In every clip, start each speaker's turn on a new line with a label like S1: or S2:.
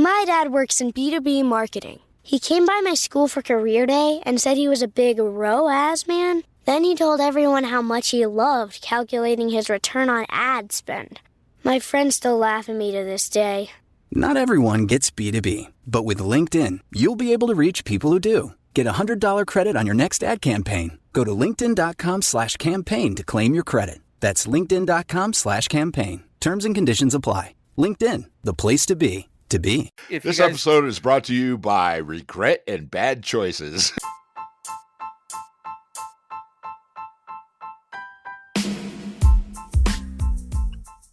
S1: My dad works in B2B marketing. He came by my school for career day and said he was a big ROAS man. Then he told everyone how much he loved calculating his return on ad spend. My friends still laugh at me to this day.
S2: Not everyone gets B2B, but with LinkedIn, you'll be able to reach people who do. Get a $100 credit on your next ad campaign. Go to linkedin.com/campaign to claim your credit. That's linkedin.com/campaign. Terms and conditions apply. LinkedIn, the place to be, to be.
S3: This episode is brought to you by Regret and Bad Choices.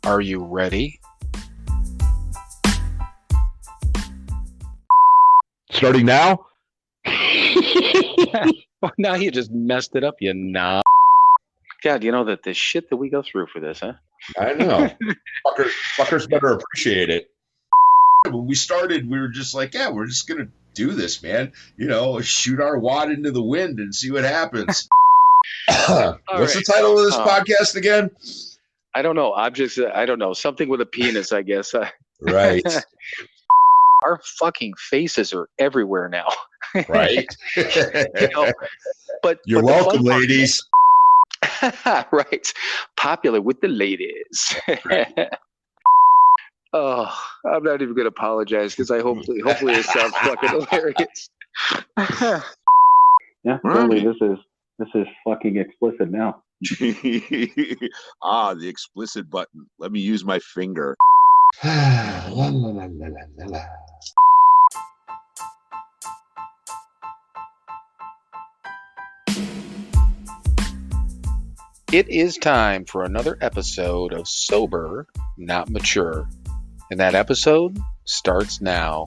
S4: Are you ready?
S3: Starting now?
S4: Well, now you just messed it up, you knob. God, you know that the shit that we go through for this, huh?
S3: I know. Fuckers better appreciate it. When we started, we were just like, yeah, we're just going to do this, man. You know, shoot our wad into the wind and see what happens. What's the title of this podcast again?
S4: I don't know. I don't know. Something with a penis, I guess.
S3: Right.
S4: Our fucking faces are everywhere now.
S3: Right.
S4: You know, but
S3: you're welcome, ladies.
S4: Right. Popular with the ladies. Right. Oh, I'm not even going to apologize because hopefully it sounds fucking hilarious.
S5: Yeah, totally. This is fucking explicit now.
S3: The explicit button. Let me use my finger.
S4: It is time for another episode of Sober, Not Mature. And that episode starts now.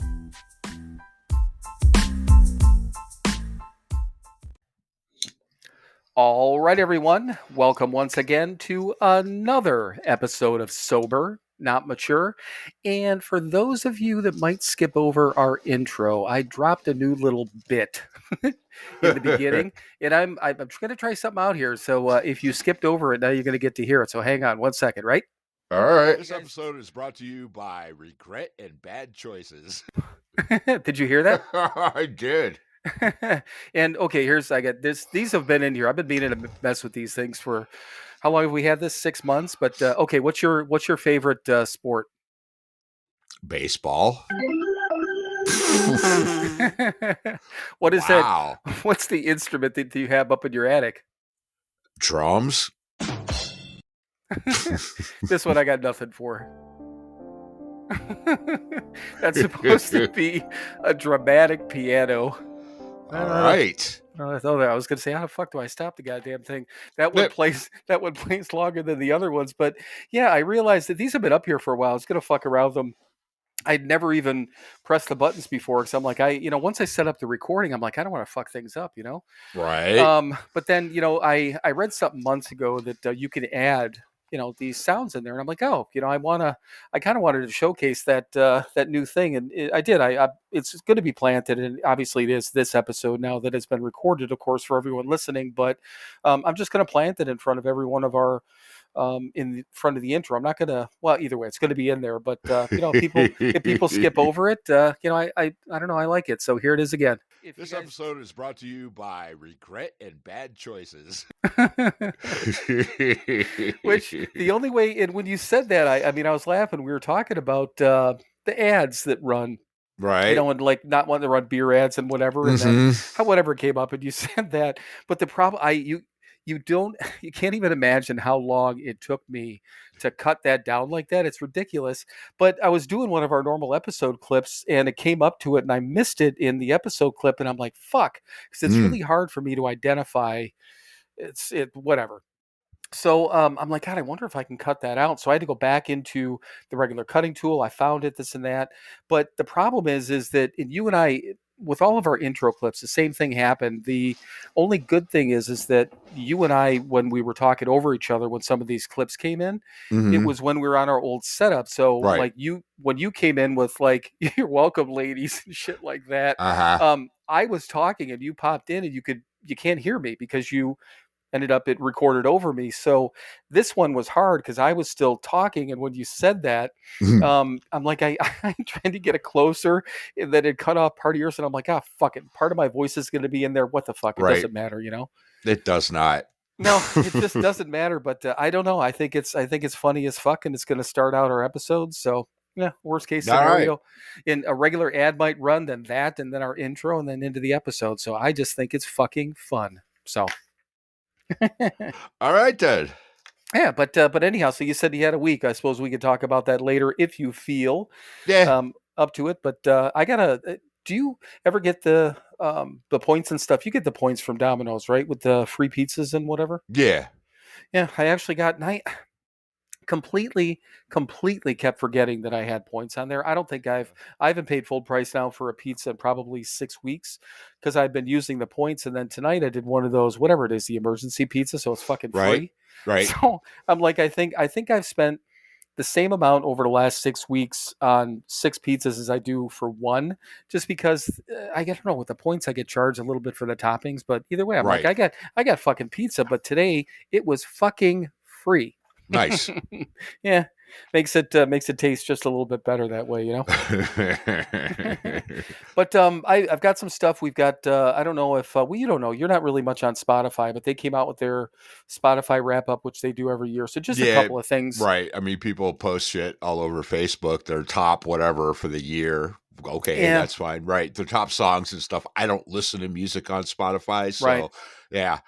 S4: All right, everyone. Welcome once again to another episode of Sober, Not Mature. And for those of you that might skip over our intro, I dropped a new little bit in the beginning. And I'm going to try something out here. So if you skipped over it, now you're going to get to hear it. So hang on 1 second, right?
S3: All right. This episode is brought to you by Regret and Bad Choices.
S4: Did you hear that?
S3: I did.
S4: And okay, I got this. These have been in here. I've been meaning to mess with these things for how long have we had this? 6 months. But okay, what's your favorite sport?
S3: Baseball.
S4: What is that? What's the instrument that you have up in your attic?
S3: Drums.
S4: This one I got nothing for. That's supposed to be a dramatic piano.
S3: All right.
S4: I was going to say, how the fuck do I stop the goddamn thing? That one plays longer than the other ones. But yeah, I realized that these have been up here for a while. I was going to fuck around with them. I'd never even pressed the buttons before because I'm like, once I set up the recording, I'm like, I don't want to fuck things up, you know?
S3: Right.
S4: But then, I read something months ago that you could add, these sounds in there. And I'm like, oh, I kind of wanted to showcase that new thing. And I did. It's going to be planted. And obviously it is this episode now that it's been recorded, of course, for everyone listening. But I'm just going to plant it in front of every one of our, in front of the intro. I'm not going to, well, either way, it's going to be in there. But, if people skip over it, I don't know. I like it. So here it is again.
S3: This episode is brought to you by Regret and Bad Choices.
S4: Which the only way, and when you said that, I was laughing. We were talking about the ads that run,
S3: right?
S4: And like not wanting to run beer ads and whatever, and then whatever came up, and you said that. But the problem, you can't even imagine how long it took me to cut that down like that. It's ridiculous. But I was doing one of our normal episode clips and it came up to it and I missed it in the episode clip. And I'm like, fuck, because it's really hard for me to identify whatever. So I'm like, God, I wonder if I can cut that out. So I had to go back into the regular cutting tool. I found it, this and that. But the problem is that you and I, with all of our intro clips, the same thing happened. The only good thing is that you and I, when we were talking over each other, when some of these clips came in, it was when we were on our old setup. So like when you came in with like, you're welcome ladies and shit like that, I was talking and you popped in and you can't hear me because ended up it recorded over me. So this one was hard because I was still talking, and when you said that, I'm like, I'm trying to get it closer, and then it cut off part of yours, and I'm like, fuck it, part of my voice is going to be in there. What the fuck? It doesn't matter,
S6: It does not.
S4: No, it just doesn't matter. But I don't know. I think it's funny as fuck, and it's going to start out our episodes. So yeah, worst case scenario, in a regular ad might run, then that, and then our intro, and then into the episode. So I just think it's fucking fun. So.
S6: All right, then.
S4: Yeah, but anyhow, so you said you had a week. I suppose we could talk about that later if you feel up to it. But I gotta. Do you ever get the points and stuff? You get the points from Domino's, right? With the free pizzas and whatever.
S6: Yeah.
S4: Yeah, I actually got. And I completely kept forgetting that I had points on there. I don't think I haven't paid full price now for a pizza in probably 6 weeks because I've been using the points. And then tonight I did one of those, whatever it is, the emergency pizza, so it's fucking free.
S6: Right.
S4: So I'm like, I think I've spent the same amount over the last 6 weeks on 6 pizzas as I do for one, just because I don't know, with the points I get charged a little bit for the toppings, but either way, I'm like, I got fucking pizza, but today it was fucking free.
S6: Nice.
S4: Yeah. Makes it taste just a little bit better that way, But I've got some stuff. We've got I don't know if you don't know. You're not really much on Spotify, but they came out with their Spotify wrap up, which they do every year. So just a couple of things.
S6: Right. I mean, people post shit all over Facebook. Their top whatever for the year. Okay, that's fine. Right. Their top songs and stuff. I don't listen to music on Spotify, so yeah.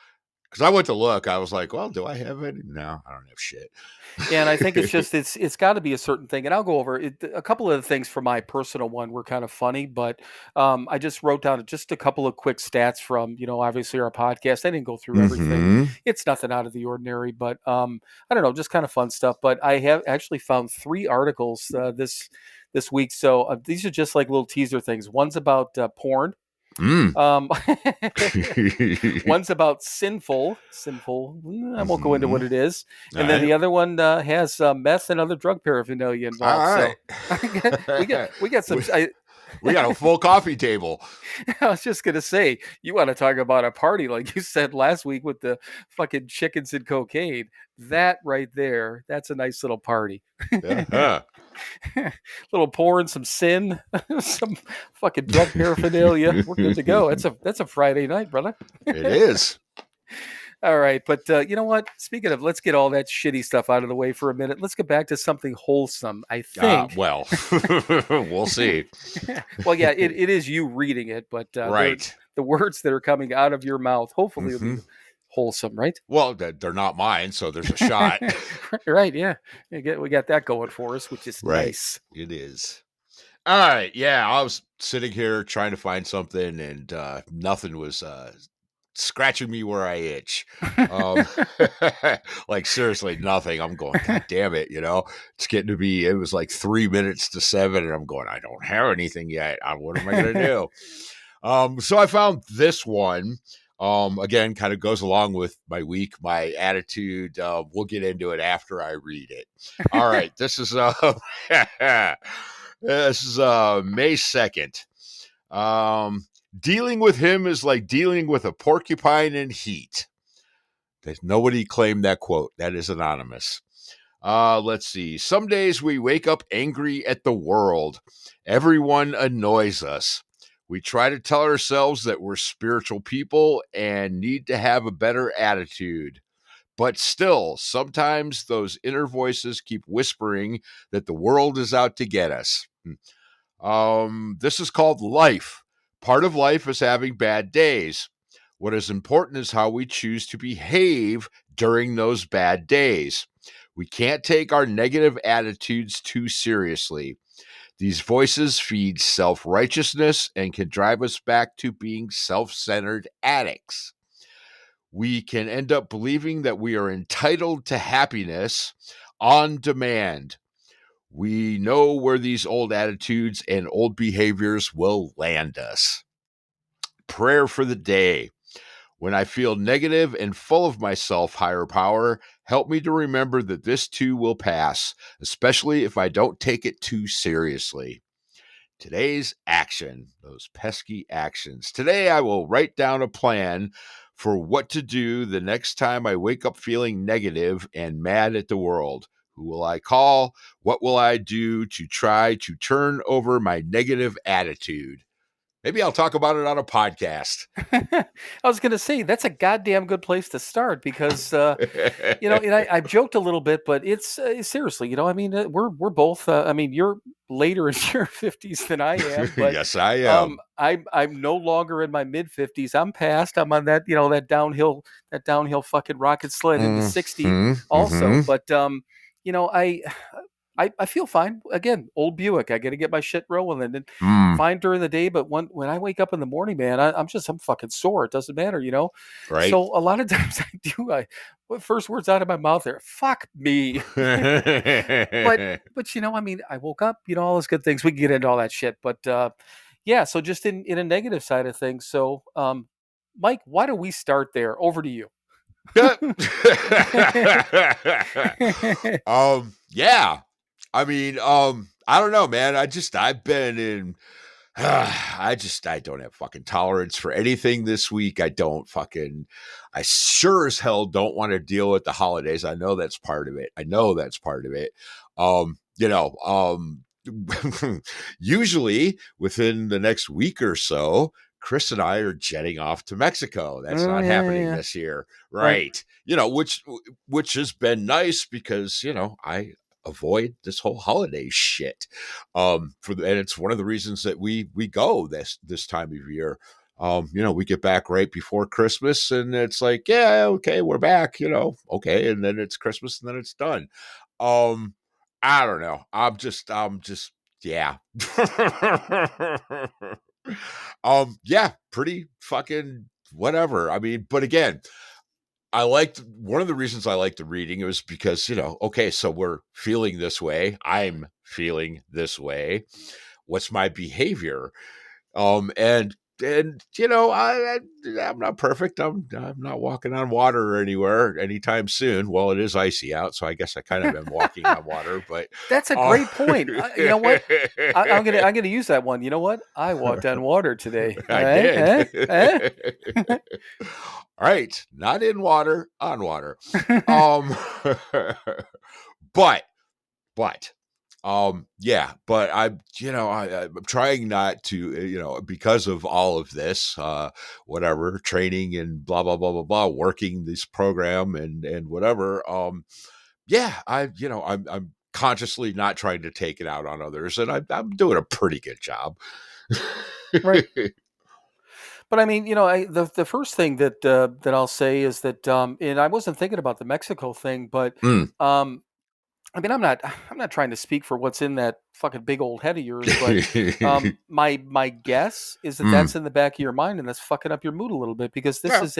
S6: Because I went to look, I was like, well, do I have any? No, I don't have shit.
S4: Yeah, and I think it's just it's got to be a certain thing, and I'll go over it. A couple of the things for my personal one were kind of funny, but I just wrote down just a couple of quick stats from obviously our podcast. I didn't go through everything. It's nothing out of the ordinary, but I don't know, just kind of fun stuff. But I have actually found 3 articles this week, so these are just like little teaser things. One's about porn. One's about sinful. I won't go into what it is. And then the other one has meth and other drug paraphernalia involved.
S6: All right.
S4: So we got some.
S6: We got a full coffee table.
S4: I was just gonna say, you want to talk about a party like you said last week with the fucking chickens and cocaine. That right there, that's a nice little party. Little porn, some sin, some fucking drug paraphernalia. We're good to go. That's a Friday night, brother.
S6: It is.
S4: All right, but you know what? Speaking of, let's get all that shitty stuff out of the way for a minute. Let's get back to something wholesome. I think.
S6: Well, we'll see.
S4: Well, yeah, it is you reading it, but
S6: right,
S4: the words that are coming out of your mouth, hopefully, will be wholesome, right?
S6: Well, they're not mine, so there's a shot.
S4: Right? Yeah, we got that going for us, which is nice.
S6: It is. All right, yeah. I was sitting here trying to find something, and nothing was scratching me where I itch. Like seriously, nothing. I'm going, God damn it, it's getting to be. It was like 3 minutes to 7, and I'm going, I don't have anything yet. What am I going to do? So I found this one. Again, kind of goes along with my week, my attitude. We'll get into it after I read it. All right, this is May 2nd. Dealing with him is like dealing with a porcupine in heat. There's nobody claimed that quote. That is anonymous. Let's see. Some days we wake up angry at the world. Everyone annoys us. We try to tell ourselves that we're spiritual people and need to have a better attitude. But still, sometimes those inner voices keep whispering that the world is out to get us. This is called life. Part of life is having bad days. What is important is how we choose to behave during those bad days. We can't take our negative attitudes too seriously. These voices feed self-righteousness and can drive us back to being self-centered addicts. We can end up believing that we are entitled to happiness on demand. We know where these old attitudes and old behaviors will land us. Prayer for the day. When I feel negative and full of myself, higher power, help me to remember that this too will pass, especially if I don't take it too seriously. Today's action, those pesky actions. Today I will write down a plan for what to do the next time I wake up feeling negative and mad at the world. Who will I call? What will I do to try to turn over my negative attitude? Maybe I'll talk about it on a podcast.
S4: I was going to say that's a goddamn good place to start because you know, and I've joked a little bit, but it's seriously, you know, I mean, we're both. I mean, you're later in your 50s than I am, but
S6: Yes, I am.
S4: I'm no longer in my mid 50s. I'm past. I'm on that, you know, that downhill fucking rocket sled into 60 also. But you know, I feel fine. Again, old Buick. I got to get my shit rolling and fine during the day. But when I wake up in the morning, man, I'm fucking sore. It doesn't matter, you know?
S6: Right.
S4: So a lot of times I do. What first words out of my mouth there? Fuck me. but you know, I mean, I woke up, you know, all those good things. We can get into all that shit. But yeah, so just in a negative side of things. So Mike, why don't we start there? Over to you.
S6: Yeah. I mean, I don't know, man. I've been in, I don't have fucking tolerance for anything this week. I sure as hell don't want to deal with the holidays. I know that's part of it. You know, usually within the next week or so, Chris and I are jetting off to Mexico. That's not happening this year. Right. You know, which has been nice because, you know, I avoid this whole holiday shit. And it's one of the reasons that we go this time of year. You know, we get back right before Christmas and it's like, yeah, okay, we're back, you know, okay. And then it's Christmas and then it's done. I don't know. I'm just, yeah. Yeah, pretty fucking whatever. I mean, but again, one of the reasons I liked the reading was because, you know, okay, so we're feeling this way. I'm feeling this way. What's my behavior? And you know, I'm not perfect. I'm not walking on water anywhere anytime soon. Well, it is icy out, so I guess I kind of am walking on water. But
S4: that's a great point. You know what? I'm gonna use that one. You know what? I walked on water today.
S6: I did. All right, not in water, on water. But yeah, but I'm trying not to, you know, because of all of this, whatever training and blah, blah, blah, blah, blah, working this program and whatever. Yeah, I'm consciously not trying to take it out on others and I'm doing a pretty good job.
S4: Right. But I mean, you know, the first thing that I'll say is that, and I wasn't thinking about the Mexico thing, but I mean, I'm not trying to speak for what's in that fucking big old head of yours, but my guess is that that's in the back of your mind and that's fucking up your mood a little bit because this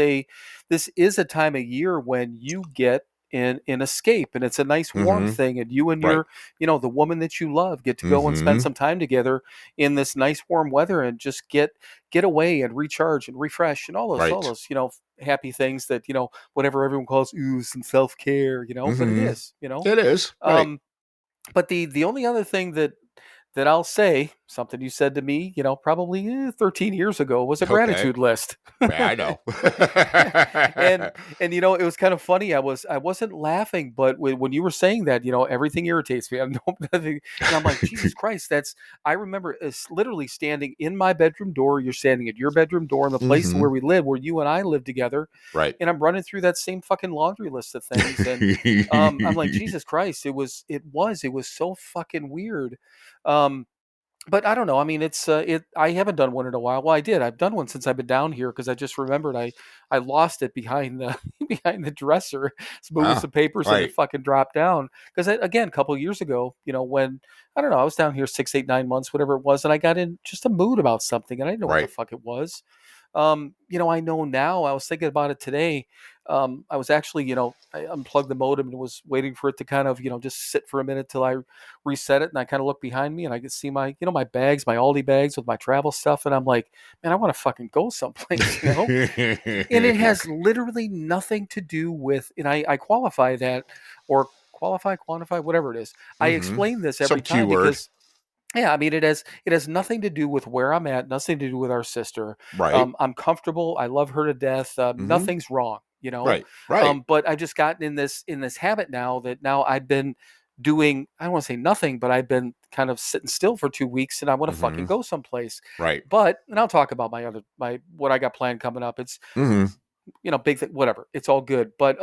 S4: is a time of year when you get an escape and it's a nice warm thing and you and your, you know, the woman that you love get to go and spend some time together in this nice warm weather and just get away and recharge and refresh and all those, you know, happy things that, you know, whatever everyone calls some self-care, you know, but it is, you know,
S6: it is. Right.
S4: But the only other thing that I'll say, something you said to me, you know, probably 13 years ago, was a gratitude list.
S6: Yeah, I know.
S4: and you know, it was kind of funny. I wasn't laughing, but when you were saying that, you know, everything irritates me. And I'm like, Jesus Christ, I remember literally standing in my bedroom door. You're standing at your bedroom door in the place where we live, where you and I live together.
S6: Right.
S4: And I'm running through that same fucking laundry list of things. And I'm like, Jesus Christ, it was so fucking weird. But I don't know. I mean, I haven't done one in a while. Well, I did. I've done one since I've been down here because I just remembered I lost it behind the behind the dresser, moving some papers and it fucking dropped down. Because again, a couple of years ago, you know, when I don't know, I was down here 6, 8, 9 months, whatever it was, and I got in just a mood about something, and I didn't know what the fuck it was. You know, I know now. I was thinking about it today. I was actually, you know, I unplugged the modem and was waiting for it to kind of, you know, just sit for a minute till I reset it. And I kind of looked behind me and I could see my, you know, my bags, my Aldi bags with my travel stuff. And I'm like, man, I want to fucking go someplace, you know? And it has literally nothing to do with, and I qualify that or quantify, whatever it is. I explain this every time because Yeah, I mean, it has nothing to do with where I'm at, nothing to do with our sister.
S6: Right.
S4: I'm comfortable. I love her to death.
S6: Hmm.
S4: Nothing's wrong, you know.
S6: Right. Right.
S4: But I just gotten in this habit now that now I've been doing. I don't want to say nothing, but I've been kind of sitting still for 2 weeks, and I want to
S6: Hmm.
S4: fucking go someplace.
S6: Right.
S4: But and I'll talk about my what I got planned coming up. It's
S6: Hmm.
S4: big thing, whatever. It's all good. But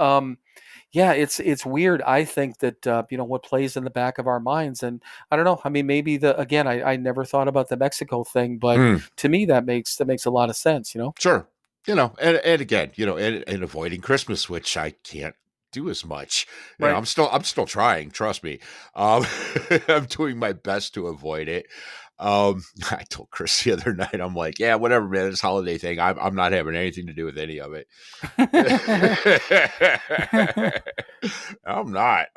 S4: yeah, it's weird. I think that what plays in the back of our minds, and I don't know. I mean, maybe again, I never thought about the Mexico thing, but
S6: Mm.
S4: to me that makes a lot of sense.
S6: Sure. And again, and avoiding Christmas, which I can't do as much.
S4: Right.
S6: I'm still trying, trust me. Um, I'm doing my best to avoid it. I told Chris the other night, I'm like, yeah, whatever, man, this holiday thing, I'm not having anything to do with any of it. I'm not.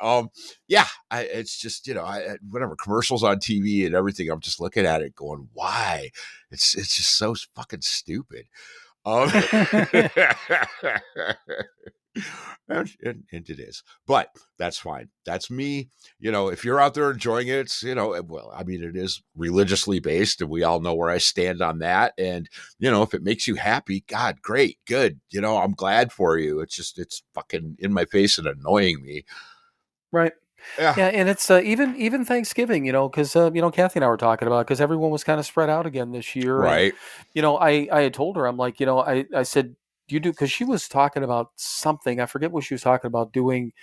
S6: Yeah, it's just, whatever commercials on TV and everything, I'm just looking at it going, why? It's just so fucking stupid. Um, and it is, but that's fine. That's me. If you're out there enjoying it, well, I mean, it is religiously based, and we all know where I stand on that. And if it makes you happy, God, great, good. I'm glad for you. It's fucking in my face and annoying me.
S4: Right.
S6: Yeah.
S4: Yeah, and it's even Thanksgiving, because Kathy and I were talking about because everyone was kind of spread out again this year, and
S6: Right.
S4: I had told her, I'm like, I said, you do, because she was talking about something. I forget what she was talking about, doing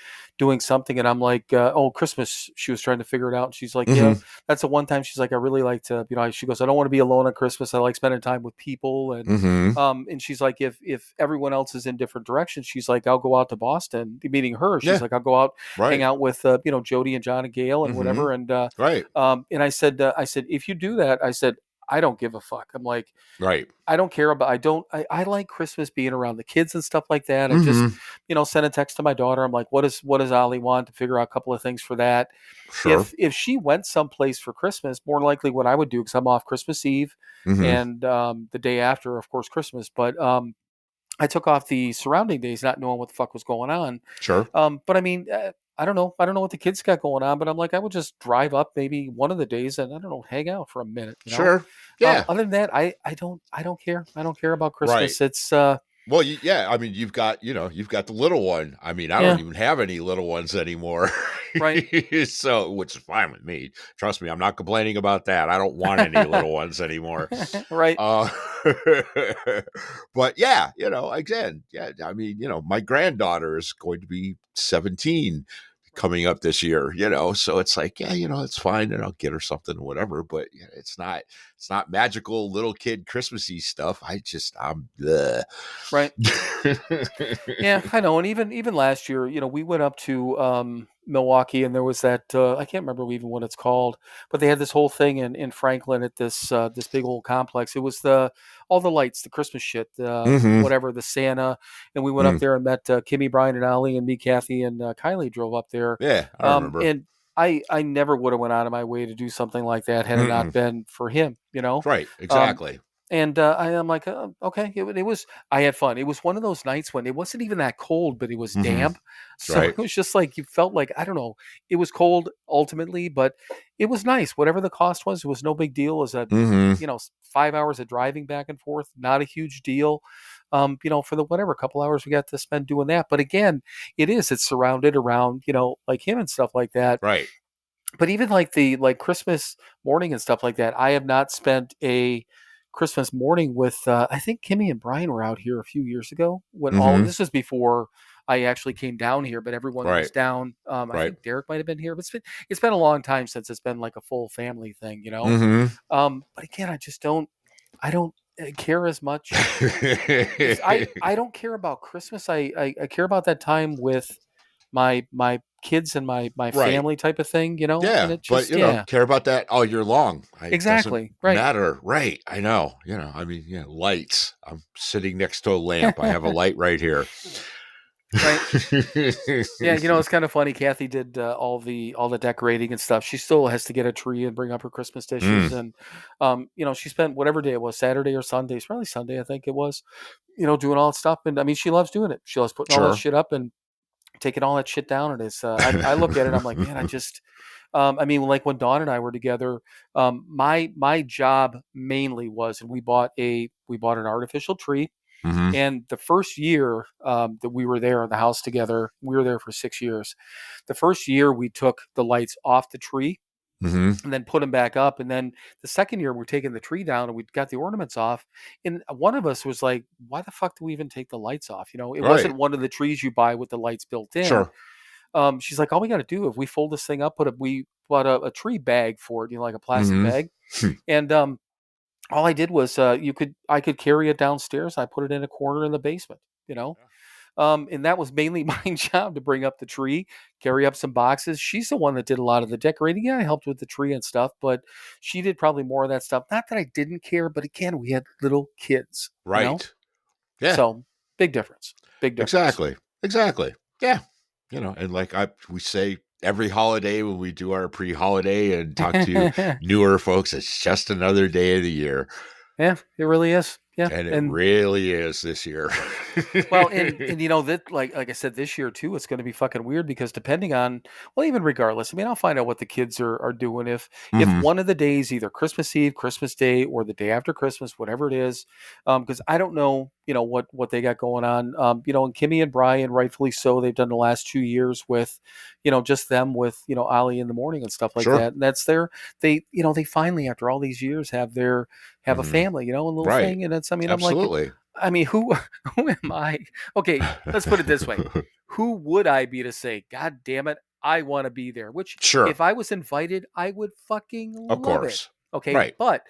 S4: something, and I'm like, oh, Christmas. She was trying to figure it out. And she's like, yeah,
S6: Mm-hmm.
S4: that's the one time. She's like, I really like to, she goes, I don't want to be alone on Christmas. I like spending time with people,
S6: Mm-hmm.
S4: and she's like, if everyone else is in different directions, she's like, I'll go out to Boston, meeting her. She's
S6: Yeah.
S4: like, I'll go out, hang
S6: Right.
S4: out with Jody and John and Gail and
S6: Mm-hmm.
S4: whatever, and
S6: Right.
S4: I said, if you do that, I said, I don't give a fuck. I'm like,
S6: Right.
S4: I don't care about, I like Christmas being around the kids and stuff like that. I just,
S6: Mm-hmm.
S4: sent a text to my daughter. I'm like, what does Ollie want, to figure out a couple of things for that.
S6: Sure.
S4: If she went someplace for Christmas, more than likely what I would do, because I'm off Christmas Eve
S6: Mm-hmm.
S4: and the day after, of course, Christmas. But I took off the surrounding days, not knowing what the fuck was going on.
S6: Sure.
S4: But I mean, I don't know. I don't know what the kids got going on, but I'm like, I would just drive up maybe one of the days and I don't know, hang out for a minute.
S6: Sure. Yeah.
S4: Other than that, I don't care. I don't care about
S6: Right.
S4: Christmas. It's
S6: Well, yeah, I mean, you've got the little one. I mean, I
S4: Yeah.
S6: don't even have any little ones anymore.
S4: Right.
S6: So, which is fine with me. Trust me, I'm not complaining about that. I don't want any little ones anymore.
S4: right.
S6: Uh, but yeah, again, yeah, I mean, my granddaughter is going to be 17 coming up this year, so it's like, yeah, it's fine, and I'll get her something or whatever, but it's not magical little kid Christmassy stuff. I'm bleh.
S4: Right. Yeah, I know. And even last year, we went up to Milwaukee, and there was that I can't remember even what it's called, but they had this whole thing in Franklin at this big old complex. It was all the lights, the Christmas shit,
S6: Mhm.
S4: whatever, the Santa, and we went up
S6: Mm.
S4: there and met Kimmy, Brian, and Ollie, and me, Kathy, and Kylie drove up there.
S6: Yeah, I remember.
S4: And I never would have went out of my way to do something like that had it not
S6: Mm-mm.
S4: been for him.
S6: Right,
S4: Um,
S6: exactly.
S4: and I'm like, okay. It was. I had fun. It was one of those nights when it wasn't even that cold, but it was
S6: Mhm.
S4: damp. So
S6: Right.
S4: it was just like you felt like, I don't know. It was cold ultimately, but it was nice. Whatever the cost was, it was no big deal. It was
S6: Mhm.
S4: 5 hours of driving back and forth, not a huge deal. For the whatever couple hours we got to spend doing that. But again, it's surrounded around like him and stuff like that.
S6: Right.
S4: But even like the Christmas morning and stuff like that, I have not spent a Christmas morning with. I think Kimmy and Brian were out here a few years ago. When
S6: Mhm.
S4: this was before I actually came down here, but everyone was
S6: Right.
S4: down. I
S6: Right.
S4: think Derek might have been here, but it's been a long time since it's been like a full family thing.
S6: Mhm.
S4: But again, I don't care as much. I don't care about Christmas. I care about that time with my kids and my
S6: Right.
S4: family type of thing. And
S6: Yeah,
S4: it
S6: but
S4: just yeah.
S6: care about that all year long. It doesn't
S4: Exactly. Right.
S6: matter. Right. I know. I mean, lights. I'm sitting next to a lamp. I have a light right here.
S4: Right. Yeah, it's kind of funny. Kathy did all the decorating and stuff. She still has to get a tree and bring up her Christmas dishes, and she spent whatever day it was, Saturday or Sunday. It's probably Sunday, I think it was. Doing all that stuff, and I mean, she loves doing it. She loves putting all that
S6: Sure.
S4: shit up and taking all that shit down. And it's, I look at it, I'm like, man, I just, I mean, like when Dawn and I were together, my job mainly was, and we bought an artificial tree.
S6: Mhm.
S4: And the first year that we were there in the house together, we were there for 6 years. The first year we took the lights off the tree
S6: Mhm.
S4: and then put them back up. And then the second year we're taking the tree down and we got the ornaments off. And one of us was like, why the fuck do we even take the lights off? You know, it wasn't
S6: Right.
S4: one of the trees you buy with the lights built in.
S6: Sure.
S4: She's like, all we got to do if we fold this thing up, we bought a tree bag for it, you know, like a plastic
S6: Mhm.
S4: bag. And all I did was I could carry it downstairs. I put it in a corner in the basement, you know. And that was mainly my job, to bring up the tree, carry up some boxes. She's the one that did a lot of the decorating. Yeah, I helped with the tree and stuff, but she did probably more of that stuff. Not that I didn't care, but again, we had little kids, you know?
S6: Right. Yeah.
S4: So big difference. Big difference.
S6: Exactly. Yeah. You know, and like we say every holiday when we do our pre-holiday and talk to newer folks, it's just another day of the year.
S4: Yeah, it really is. Yeah.
S6: And it really is this year.
S4: Well, and you know that, like I said, this year too, it's going to be fucking weird because depending on, well, even regardless, I mean, I'll find out what the kids are doing if
S6: Mhm.
S4: one of the days, either Christmas Eve, Christmas Day, or the day after Christmas, whatever it is, because I don't know, you know, what they got going on. You know, and Kimmy and Brian, rightfully so, they've done the last 2 years with, you know, just them with, you know, Ollie in the morning and stuff like
S6: Sure.
S4: that. And that's they you know, they finally, after all these years, have a
S6: Mhm.
S4: family, you know, a little
S6: Right.
S4: thing. And it's, I mean, I'm like,
S6: Absolutely.
S4: I mean, who am I? Okay, let's put it this way. Who would I be to say, God damn it, I want to be there? Which,
S6: Sure.
S4: if I was invited, I would fucking
S6: Of
S4: love it.
S6: course.
S4: Okay,
S6: Right.
S4: but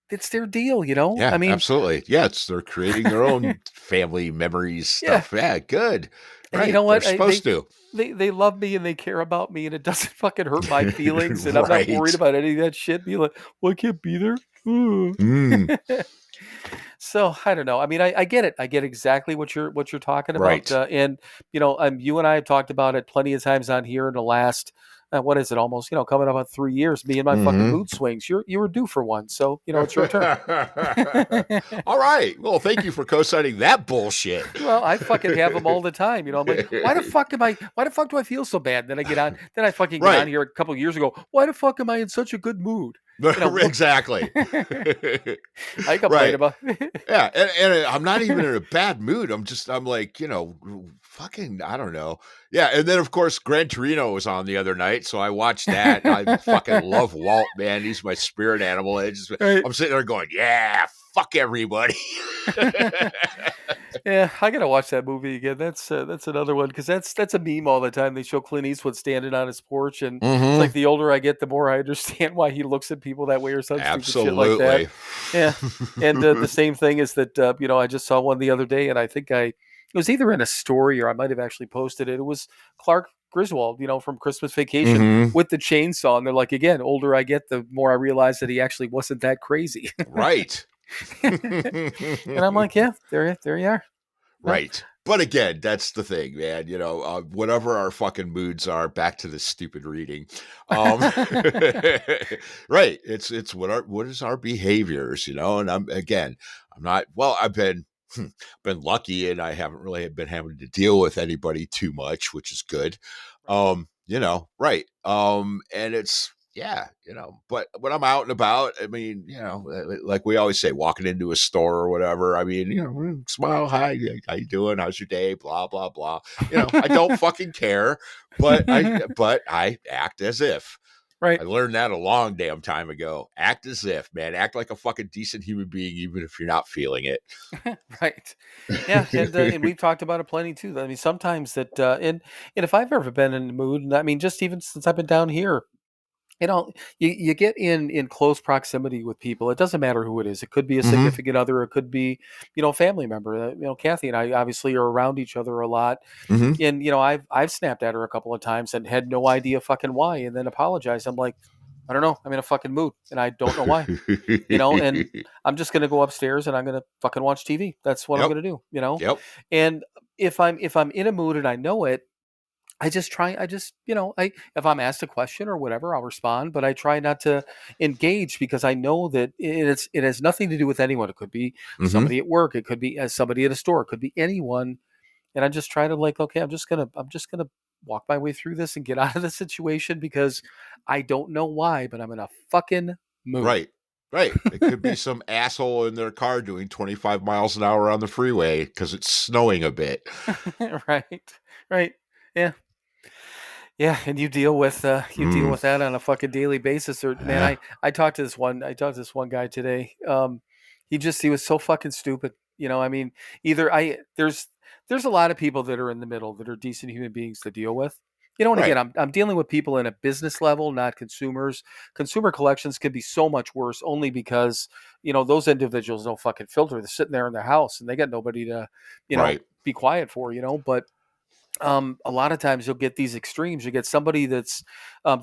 S4: it's their deal, you know?
S6: Yeah,
S4: I mean,
S6: absolutely. Yeah, they're creating their own family memories
S4: Yeah.
S6: stuff. Yeah, good.
S4: and
S6: Right.
S4: you know what?
S6: They're supposed to.
S4: They love me and they care about me, and it doesn't fucking hurt my feelings, and I'm not
S6: Right.
S4: worried about any of that shit. Be like, well, I can't be there.
S6: Mm.
S4: So I don't know. I mean, I get it. I get exactly what you're talking about.
S6: Right.
S4: And you know, you and I have talked about it plenty of times on here in the last, what is it? Almost, you know, coming up on 3 years. Me and my fucking
S6: Mhm.
S4: mood swings. You were due for one, so you know it's your turn.
S6: All right. Well, thank you for co-signing that bullshit.
S4: Well, I fucking have them all the time. You know, I'm like, why the fuck do I feel so bad? Then I get on. Then I fucking get
S6: Right.
S4: on here a couple of years ago. Why the fuck am I in such a good mood? know,
S6: Exactly.
S4: I complain
S6: Right.
S4: about.
S6: Yeah, and I'm not even in a bad mood. I'm like, you know, fucking, I don't know. Yeah, and then of course Gran Torino was on the other night, so I watched that. I fucking love Walt, man. He's my spirit animal. I'm sitting there going, yeah, fuck everybody.
S4: Yeah, I gotta watch that movie again. That's another one because that's a meme all the time. They show Clint Eastwood standing on his porch, and it's like the older I get, the more I understand why he looks at people that way or some stupid shit like that. Yeah, and the same thing is that you know, I just saw one the other day, and I think it was either in a story or I might have actually posted it. It was Clark Griswold, you know, from Christmas Vacation with the chainsaw, and they're like, again, older I get, the more I realize that he actually wasn't that crazy.
S6: Right.
S4: And I'm like, yeah, there you are.
S6: Right. But again, that's the thing, man. You know, whatever our fucking moods are, back to this stupid reading. Right. It's what is our behaviors, you know? And I'm not, well, I've been lucky and I haven't really been having to deal with anybody too much, which is good. You know, right. And it's, yeah, you know, but when I'm out and about, I mean, you know, like we always say, walking into a store or whatever, I mean, you know, smile, hi, how you doing? How's your day? Blah, blah, blah. You know, I don't fucking care, but I act as if.
S4: Right.
S6: I learned that a long damn time ago. Act as if, man. Act like a fucking decent human being, even if you're not feeling it.
S4: Right. Yeah. And we've talked about it plenty too. I mean, sometimes that, and if I've ever been in the mood, and I mean, just even since I've been down here, you know, you get in close proximity with people. It doesn't matter who it is. It could be a significant other. It could be, you know, a family member. You know, Kathy and I obviously are around each other a lot. And, you know, I've snapped at her a couple of times and had no idea fucking why, and then apologized. I'm like, I don't know. I'm in a fucking mood and I don't know why, you know, and I'm just going to go upstairs and I'm going to fucking watch TV. That's what I'm going to do, you know?
S6: Yep.
S4: And if I'm in a mood and I know it, you know, if I'm asked a question or whatever, I'll respond, but I try not to engage because I know that it has nothing to do with anyone. It could be somebody at work. It could be somebody at a store. It could be anyone. And I just try to like, okay, I'm just gonna walk my way through this and get out of the situation because I don't know why, but I'm in a fucking mood.
S6: Right. Right. It could be some asshole in their car doing 25 miles an hour on the freeway because it's snowing a bit.
S4: Right. Yeah. Yeah, and you deal with that on a fucking daily basis. Or man, I talked to this one guy today. He was so fucking stupid. I mean, there's a lot of people that are in the middle that are decent human beings to deal with. And
S6: Right.
S4: again, I'm dealing with people in a business level, not consumers. Consumer collections could be so much worse only because, those individuals don't fucking filter. They're sitting there in their house and they got nobody to,
S6: Right.
S4: be quiet for, but a lot of times you'll get these extremes. You get somebody that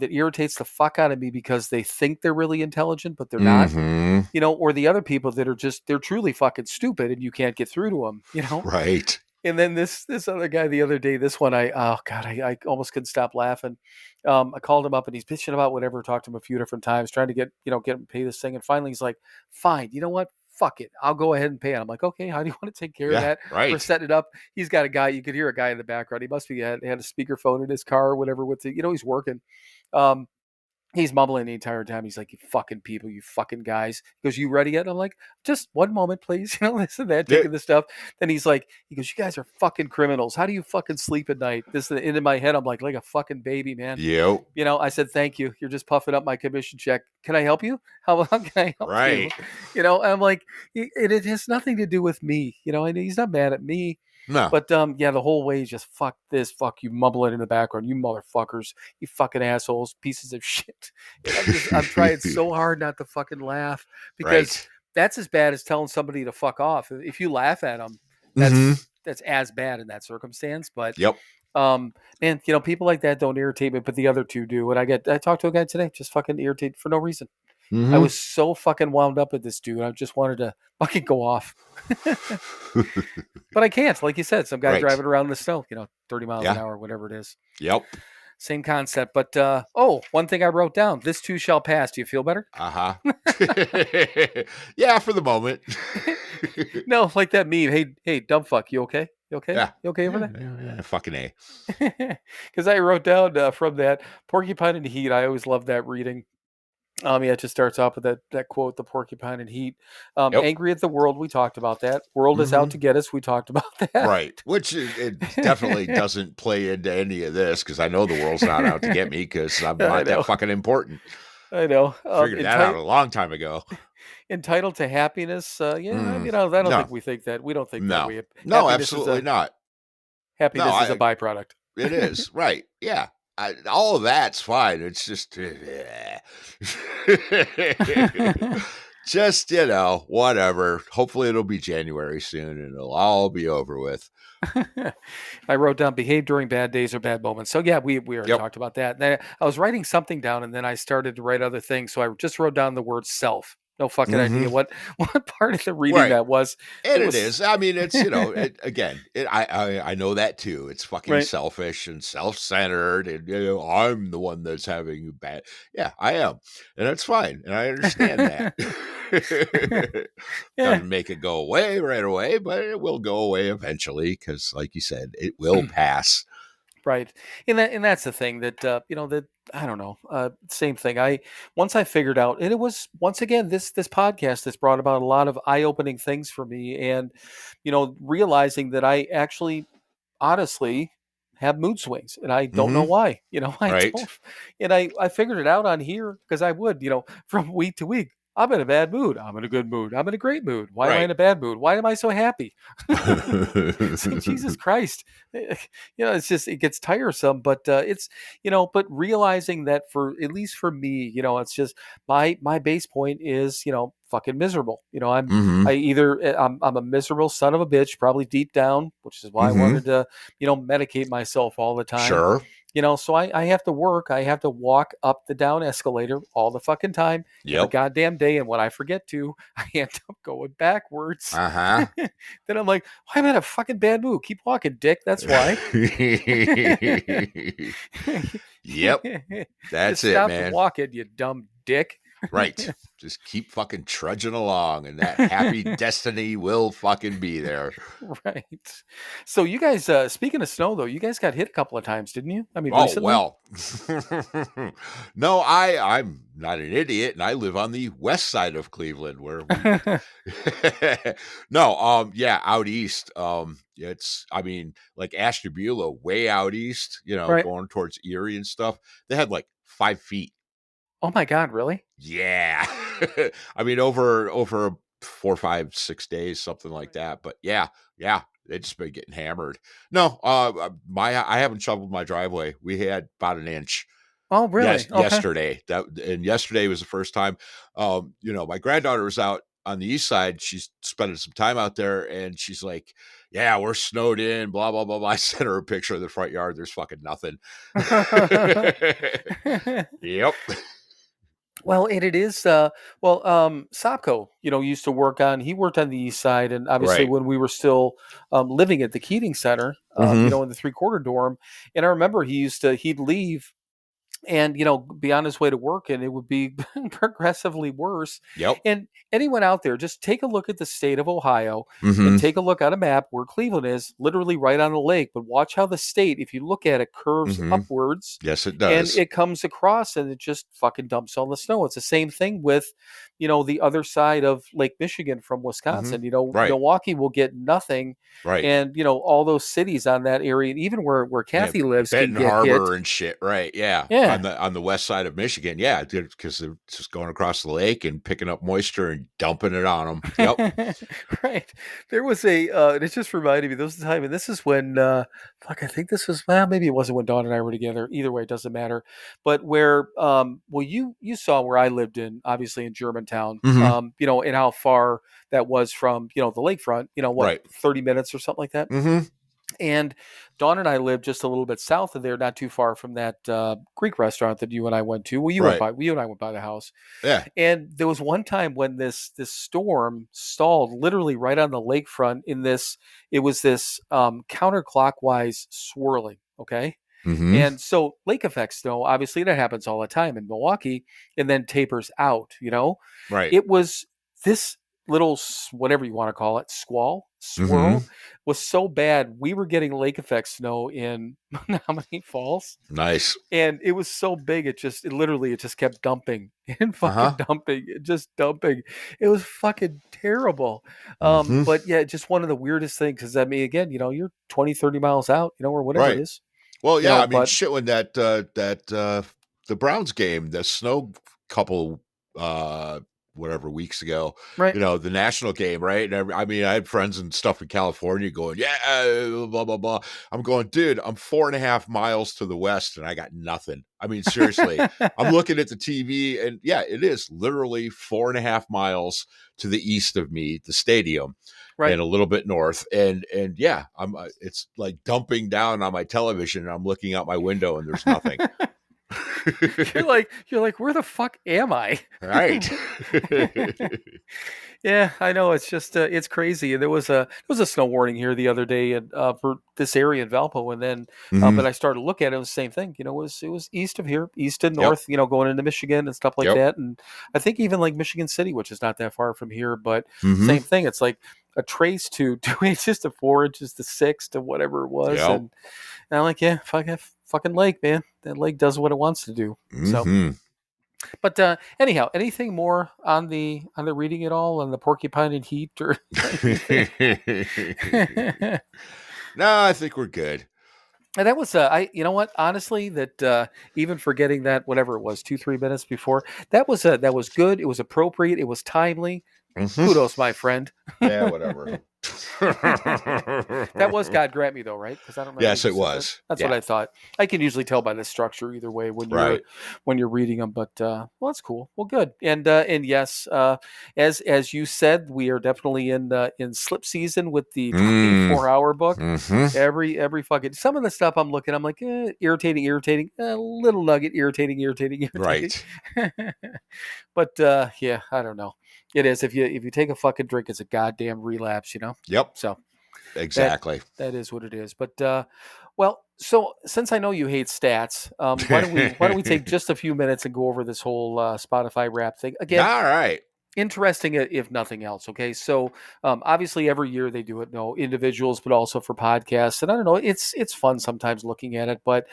S4: irritates the fuck out of me because they think they're really intelligent, but they're not, or the other people that are they're truly fucking stupid and you can't get through to them,
S6: Right.
S4: And then this other guy the other day, this one, I almost couldn't stop laughing. I called him up and he's bitching about whatever, talked to him a few different times, trying to get him to pay this thing. And finally he's like, fine, you know what? Fuck it. I'll go ahead and pay it. I'm like, okay, how do you want to take care of that?
S6: Right.
S4: We're setting it up. He's got a guy, you could hear a guy in the background. He must be had a speakerphone in his car or whatever with it. He's working. He's mumbling the entire time. He's like, you fucking people, you fucking guys. He goes, you ready yet? I'm like, just one moment, please. This and that, taking this stuff. Then he goes, you guys are fucking criminals. How do you fucking sleep at night? This is in my head. I'm like a fucking baby, man.
S6: Yep.
S4: I said, thank you. You're just puffing up my commission check. Can I help you? How can I help
S6: Right.
S4: you? I'm like, it has nothing to do with me. And he's not mad at me.
S6: No.
S4: But the whole way is just fuck this, fuck you, mumbling in the background, you motherfuckers, you fucking assholes, pieces of shit. I'm trying so hard not to fucking laugh because that's as bad as telling somebody to fuck off. If you laugh at them, that's as bad in that circumstance. But man, people like that don't irritate me, but the other two do. And I talked to a guy today, just fucking irritated for no reason. I was so fucking wound up at this dude. I just wanted to fucking go off. But I can't. Like you said, some guy driving around in the snow, 30 miles an hour, whatever it is.
S6: Yep.
S4: Same concept. But, one thing I wrote down, this too shall pass. Do you feel better?
S6: Uh-huh. Yeah, for the moment.
S4: No, like that meme. Hey, dumb fuck, you okay? You okay?
S6: Yeah.
S4: You okay over there?
S6: Yeah, fucking A.
S4: Because I wrote down from that Porcupine and Heat. I always love that reading. It just starts off with that quote, the Porcupine and Heat. Angry at the world, we talked about that. World is out to get us, we talked about that.
S6: Right, which it definitely doesn't play into any of this because I know the world's not out to get me because I'm not that fucking important.
S4: I know.
S6: Figured that out a long time ago.
S4: Entitled to happiness, I don't think we think that. We don't think that we.
S6: No, absolutely not.
S4: Happiness is a byproduct.
S6: It is, right. Yeah. All of that's fine. It's just, just, whatever. Hopefully it'll be January soon and it'll all be over with.
S4: I wrote down behave during bad days or bad moments. So yeah, we already talked about that. Then I was writing something down and then I started to write other things. So I just wrote down the word self. No fucking idea what part of the reading that was.
S6: And it is. I mean, it's, I know that too. It's fucking selfish and self-centered and, I'm the one that's having bad. Yeah, I am. And that's fine. And I understand that. Doesn't make it go away right away, but it will go away eventually because, like you said, it will pass.
S4: Right. And that's the thing that, that I don't know, same thing. Once I figured out, and it was once again, this podcast that's brought about a lot of eye-opening things for me and, realizing that I actually honestly have mood swings and I don't know why, I don't, and I figured it out on here because I would, from week to week. I'm in a bad mood. I'm in a good mood. I'm in a great mood. Why am I in a bad mood? Why am I so happy? Jesus Christ. It's just, it gets tiresome, but it's, but realizing that at least for me, it's just my base point is, fucking miserable. I'm a miserable son of a bitch, probably deep down, which is why I wanted to, medicate myself all the time.
S6: Sure.
S4: So I have to work. I have to walk up the down escalator all the fucking time. Every goddamn day. And when I forget to, I end up going backwards.
S6: Uh-huh.
S4: Then I'm like, why am I in a fucking bad mood? Keep walking, dick. That's why.
S6: Yep. That's it,
S4: stop
S6: man.
S4: walking, you dumb dick.
S6: Right. Just keep fucking trudging along, and that happy destiny will fucking be there.
S4: Right. So you guys, speaking of snow, though, you guys got hit a couple of times, didn't you? I mean,
S6: Oh
S4: recently?
S6: well. No, I'm not an idiot, and I live on the west side of Cleveland, where we. No, yeah, out east. It's, I mean, like Ashtabula, way out east.
S4: Right.
S6: Going towards Erie and stuff. They had like 5 feet.
S4: Oh my God, really?
S6: Yeah. I mean, over 4, 5, 6 days, something like that. But yeah, they just been getting hammered. No, I haven't shoveled my driveway. We had about an inch.
S4: Oh, really?
S6: Yes,
S4: Okay.
S6: yesterday. And yesterday was the first time. My granddaughter was out on the east side. She's spending some time out there, and she's like, "Yeah, we're snowed in." Blah blah blah blah. I sent her a picture of the front yard. There's fucking nothing. Yep.
S4: Well, and it is, Sopko, used to work he worked on the east side. And obviously
S6: Right.
S4: when we were still living at the Keating Center,
S6: Mhm.
S4: in the 3-quarter dorm. And I remember he'd leave and be on his way to work, and it would be progressively worse.
S6: Yep.
S4: And anyone out there, just take a look at the state of Ohio and
S6: Mhm.
S4: take a look at a map where Cleveland is, literally right on the lake. But watch how the state, if you look at it, curves
S6: Mhm.
S4: upwards,
S6: Yes, it
S4: and
S6: does.
S4: it comes across, and it just fucking dumps all the snow. It's the same thing with the other side of Lake Michigan from Wisconsin.
S6: Right.
S4: Milwaukee will get nothing,
S6: Right.
S4: and all those cities on that area, and even where Kathy lives, can
S6: Benton
S4: get
S6: Harbor
S4: hit.
S6: and shit. Right. Yeah.
S4: Yeah.
S6: On the west side of Michigan. Yeah, because they're just going across the lake and picking up moisture and dumping it on them. Yep.
S4: Right. There was and it just reminded me, there was a time, and this is when, I think this was, well, maybe it wasn't when Dawn and I were together. Either way, it doesn't matter. But where, you saw where I lived in, obviously in Germantown,
S6: Mhm.
S4: and how far that was from, the lakefront,
S6: Right.
S4: 30 minutes or something like that.
S6: Mhm.
S4: And Dawn and I lived just a little bit south of there, not too far from that Greek restaurant that you and I went to. Well,
S6: Right.
S4: you and I went by the house.
S6: Yeah.
S4: And there was one time when this storm stalled literally right on the lakefront it was this counterclockwise swirling. Okay.
S6: Mhm.
S4: And so lake effect snow, obviously that happens all the time in Milwaukee, and then tapers out.
S6: Right.
S4: It was this little, whatever you want to call it, swirl
S6: Mhm.
S4: was so bad. We were getting lake effect snow in Menominee Falls,
S6: Nice.
S4: and it was so big. It just kept dumping and fucking
S6: Uh-huh.
S4: dumping, just dumping. It was fucking terrible.
S6: Mhm.
S4: But yeah, just one of the weirdest things. Cause I mean, again, you're 20, 30 miles out, or whatever it
S6: Right.
S4: is,
S6: Well, yeah, I mean,
S4: but
S6: shit, when the Browns game, the snow couple whatever weeks ago,
S4: right.
S6: the national game, right? And I mean, I had friends and stuff in California going, yeah, blah blah blah. I'm going, dude, I'm 4.5 miles to the west, and I got nothing. I mean, seriously, I'm looking at the TV, and yeah, it is literally 4.5 miles to the east of me, the stadium.
S4: Right.
S6: And a little bit north, and yeah, it's like dumping down on my television, and I'm looking out my window, and there's nothing.
S4: You're like, where the fuck am I?
S6: Right.
S4: Yeah, I know. It's just it's crazy. And there was a snow warning here the other day, and for this area in Valpo, and then
S6: Mhm.
S4: but I started to look at it. It was the same thing. It was east of here, east and
S6: Yep.
S4: north. Going into Michigan and stuff like
S6: Yep.
S4: that. And I think even like Michigan City, which is not that far from here, but
S6: Mhm.
S4: same thing. It's like a trace to 2 inches to 4 inches to 6 to whatever it was.
S6: Yep.
S4: And I'm like, yeah, fucking lake, man. That lake does what it wants to do. So.
S6: Mhm.
S4: But anyhow, anything more on the reading at all on the porcupine and heat or anything?
S6: No, I think we're good.
S4: And that was you know what, honestly, that even forgetting that, whatever it was, 2-3 minutes before, that was good. It was appropriate. It was timely.
S6: Mhm.
S4: Kudos, my friend.
S6: Yeah, whatever.
S4: That was God Grant Me, though, right? Because I don't remember.
S6: Yes,
S4: who
S6: it
S4: said that.
S6: was.
S4: That's
S6: Yeah.
S4: what I thought. I can usually tell by the structure either way
S6: Right.
S4: when you're reading them. But well, that's cool. Well, good. And yes, as you said, we are definitely in slip season with the 24-hour book.
S6: Mhm.
S4: Every fucking, some of the stuff I'm looking, I'm like, irritating, a little nugget, irritating.
S6: Right.
S4: But yeah, I don't know. It is, if you take a fucking drink, it's a goddamn relapse,
S6: Yep.
S4: So
S6: Exactly.
S4: that is what it is. But well, So since I know you hate stats, why don't we take just a few minutes and go over this whole Spotify Wrap thing again?
S6: All right.
S4: Interesting, if nothing else. Okay, so obviously every year they do it, no individuals, but also for podcasts. And I don't know, it's fun sometimes looking at it, but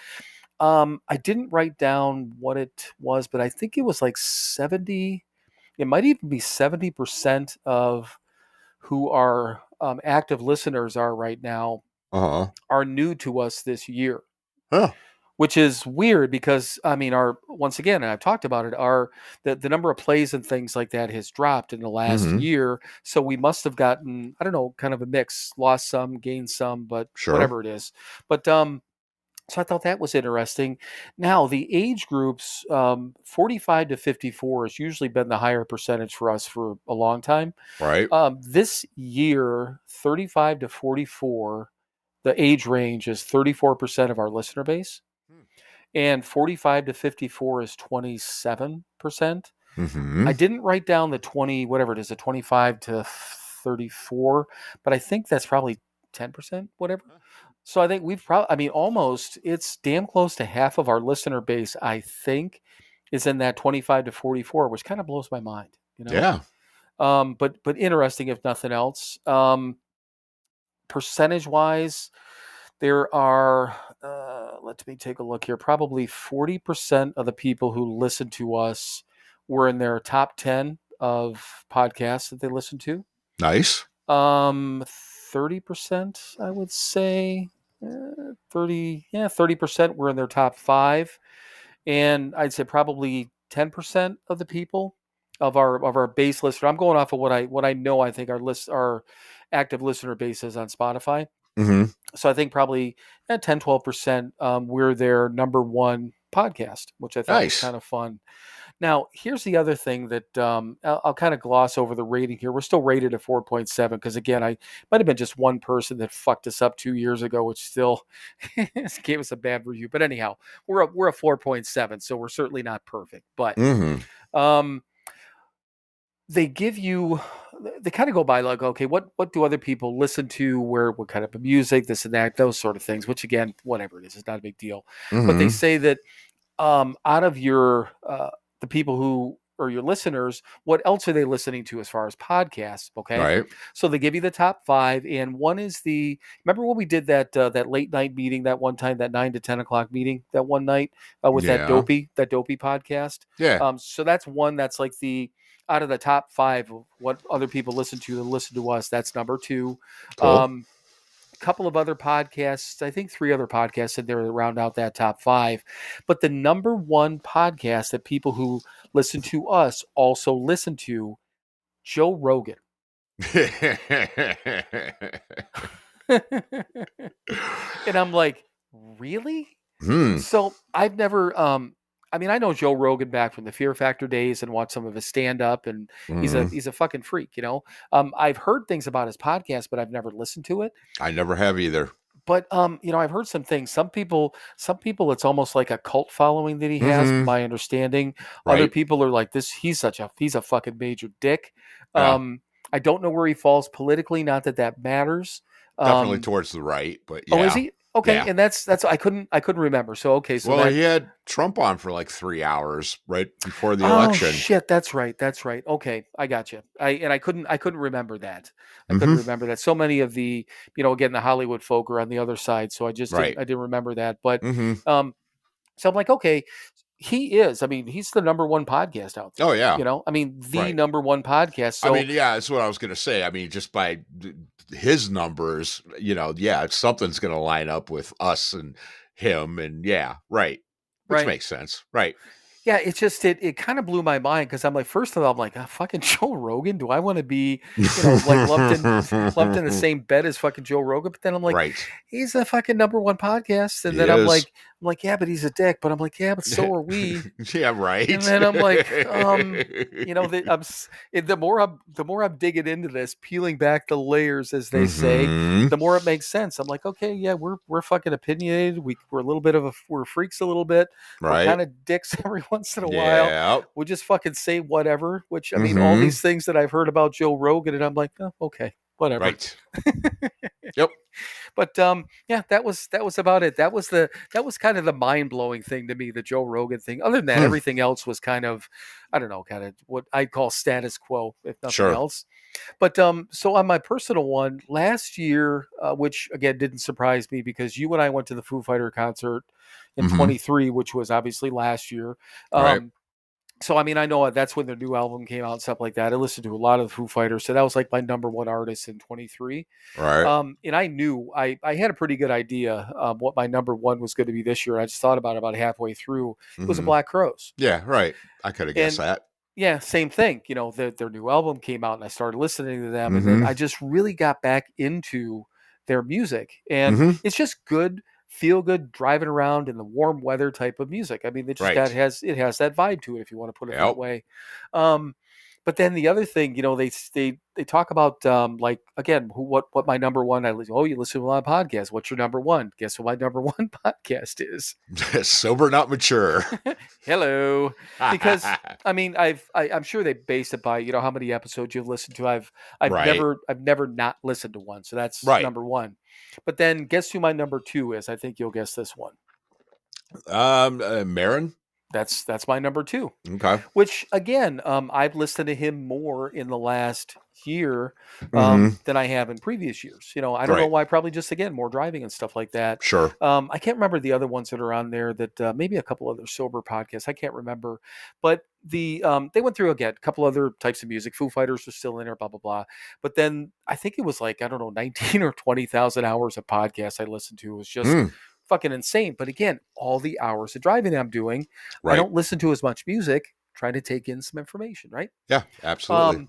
S4: I didn't write down what it was, but I think it was like 70. It might even be 70% of who our active listeners are right now
S6: Uh-huh.
S4: are new to us this year,
S6: Huh.
S4: which is weird because I mean, our once again, and I've talked about it, the number of plays and things like that has dropped in the last
S6: Mhm.
S4: year. So we must have gotten, I don't know, kind of a mix, lost some, gained some, but
S6: Sure.
S4: whatever it is. But so I thought that was interesting. Now the age groups, 45 to 54 has usually been the higher percentage for us for a long time.
S6: Right.
S4: This year, 35 to 44, the age range is 34% of our listener base, and 45 to 54 is 27%.
S6: Mm-hmm.
S4: I didn't write down the 20, whatever it is, the 25 to 34, but I think that's probably 10%, whatever. So I think we've probably, I mean, almost, it's damn close to half of our listener base, I think, is in that 25 to 44, which kind of blows my mind, you know?
S6: Yeah.
S4: But interesting, if nothing else. Percentage wise, there are, let me take a look here, probably 40% of the people who listen to us were in their top 10 of podcasts that they listen to.
S6: Nice.
S4: 30%, I would say, 30% were in their top 5. And I'd say probably 10% of the people of our base listener. I'm going off of what I know. I think our active listener base is on Spotify.
S6: Mm-hmm.
S4: So I think probably 10, 12%, we're their number one podcast, which I thought was
S6: Nice.
S4: kind of fun. Now, here's the other thing that I'll kind of gloss over the rating here. We're still rated at 4.7 because, again, I might have been just one person that fucked us up 2 years ago, which still gave us a bad review. But anyhow, we're a 4.7, so we're certainly not perfect. But
S6: Mm-hmm.
S4: they give you, they kind of go by like, okay, what do other people listen to? What kind of music, this and that, those sort of things. Which, again, whatever it is, it's not a big deal. But they
S6: Mm-hmm.
S4: say that out of your the people who or your listeners, what else are they listening to as far as podcasts? Okay,
S6: Right.
S4: so they give you the top 5, and one is the. Remember when we did that that late night meeting that one time, that 9 to 10 o'clock meeting that one night with
S6: Yeah.
S4: that dopey podcast.
S6: Yeah.
S4: So that's one that's like the out of the top 5 of what other people listen to us. That's number 2.
S6: Cool.
S4: Couple of other podcasts, I think 3 other podcasts in there to round out that top 5. But the number one podcast that people who listen to us also listen to, Joe Rogan. And I'm like, really?
S6: Hmm.
S4: So I've never I mean, I know Joe Rogan back from the Fear Factor days and watched some of his stand up, and he's
S6: Mhm.
S4: a fucking freak, you know. I've heard things about his podcast, but I've never listened to it.
S6: I never have either.
S4: But you know, I've heard some things. Some people, it's almost like a cult following that he has.
S6: Mhm.
S4: My understanding. Other
S6: Right.
S4: people are like this. He's a fucking major dick.
S6: Yeah.
S4: I don't know where he falls politically. Not that that matters.
S6: Definitely towards the right, but
S4: Oh, is
S6: yeah.
S4: he? Okay,
S6: Yeah.
S4: and that's I couldn't remember. So okay, so
S6: Well,
S4: that.
S6: he had Trump on for like 3 hours right before the
S4: Oh
S6: election.
S4: shit, that's right. That's right. Okay, I got you. I couldn't remember that. I couldn't
S6: Mhm.
S4: remember that. So many of the, you know, again, the Hollywood folk are on the other side, so I just
S6: Right.
S4: didn't remember that. But
S6: Mhm.
S4: so I'm like, okay, he is. I mean, he's the number one podcast out there.
S6: Oh yeah.
S4: You know, I mean, the
S6: Right.
S4: number one podcast. So
S6: I mean, yeah, that's what I was going to say. I mean, just by his numbers, you know, yeah, something's going to line up with us and him, and yeah, right, which
S4: right.
S6: makes sense, right?
S4: Yeah, it's just it kind of blew my mind because I'm like, first of all, I'm like, fucking Joe Rogan. Do I want to be, you know, like lumped in the same bed as fucking Joe Rogan? But then I'm like,
S6: Right.
S4: he's the fucking number one podcast, and
S6: He
S4: then
S6: is.
S4: I'm like, yeah, but he's a dick. But I'm like, yeah, but so are we.
S6: Yeah, right.
S4: And then I'm like, you know, the more I'm digging into this, peeling back the layers, as they say,
S6: Mhm.
S4: the more it makes sense. I'm like, okay, yeah, we're fucking opinionated. We're a little bit of we're freaks a little bit. We're
S6: Right.
S4: kind of dicks every once in a while.
S6: Yeah.
S4: We'll just fucking say whatever. Which I mean, all
S6: Mhm.
S4: these things that I've heard about Joe Rogan, and I'm like, oh, okay, whatever.
S6: Right. Yep.
S4: But yeah, that was about it. That was kind of the mind blowing thing to me, the Joe Rogan thing. Other than that, everything else was kind of, I don't know, kind of what I'd call status quo, if nothing
S6: Sure.
S4: else. But so on my personal one last year, which again didn't surprise me because you and I went to the Foo Fighter concert in 23, which was obviously last year.
S6: Right.
S4: So, I mean, I know that's when their new album came out and stuff like that. I listened to a lot of the Foo Fighters. So that was like my number one artist in 23.
S6: Right.
S4: And I knew I had a pretty good idea what my number one was going to be this year. I just thought about halfway through. It was a Black Crowes.
S6: Yeah, right. I could have guessed that.
S4: Yeah, same thing. You know, their new album came out and I started listening to them. And then I just really got back into their music. And it's just good, feel good driving around in the warm weather type of music. I mean, it just has that vibe to it, if you want to put it that way. But then the other thing, you know, they talk about like again, what my number one. You listen to a lot of podcasts. What's your number one? Guess what my number one podcast is?
S6: Sober Not Mature.
S4: Hello, because I mean, I'm sure they base it by, you know, how many episodes you've listened to. I've never not listened to one, so that's number one. But then guess who my number two is? I think you'll guess this one.
S6: Marin.
S4: That's my number two.
S6: Okay.
S4: Which again, I've listened to him more in the last year than I have in previous years. You know, I don't know why. Probably just again more driving and stuff like that.
S6: Sure.
S4: I can't remember the other ones that are on there. That maybe a couple other sober podcasts. I can't remember, but they went through again a couple other types of music. Foo Fighters are still in there. Blah blah blah. But then I think it was like, I don't know, 19 or 20,000 hours of podcasts I listened to. It was just fucking insane. But again, all the hours of driving that I'm doing, I don't listen to as much music, trying to take in some information, right?
S6: Yeah, absolutely.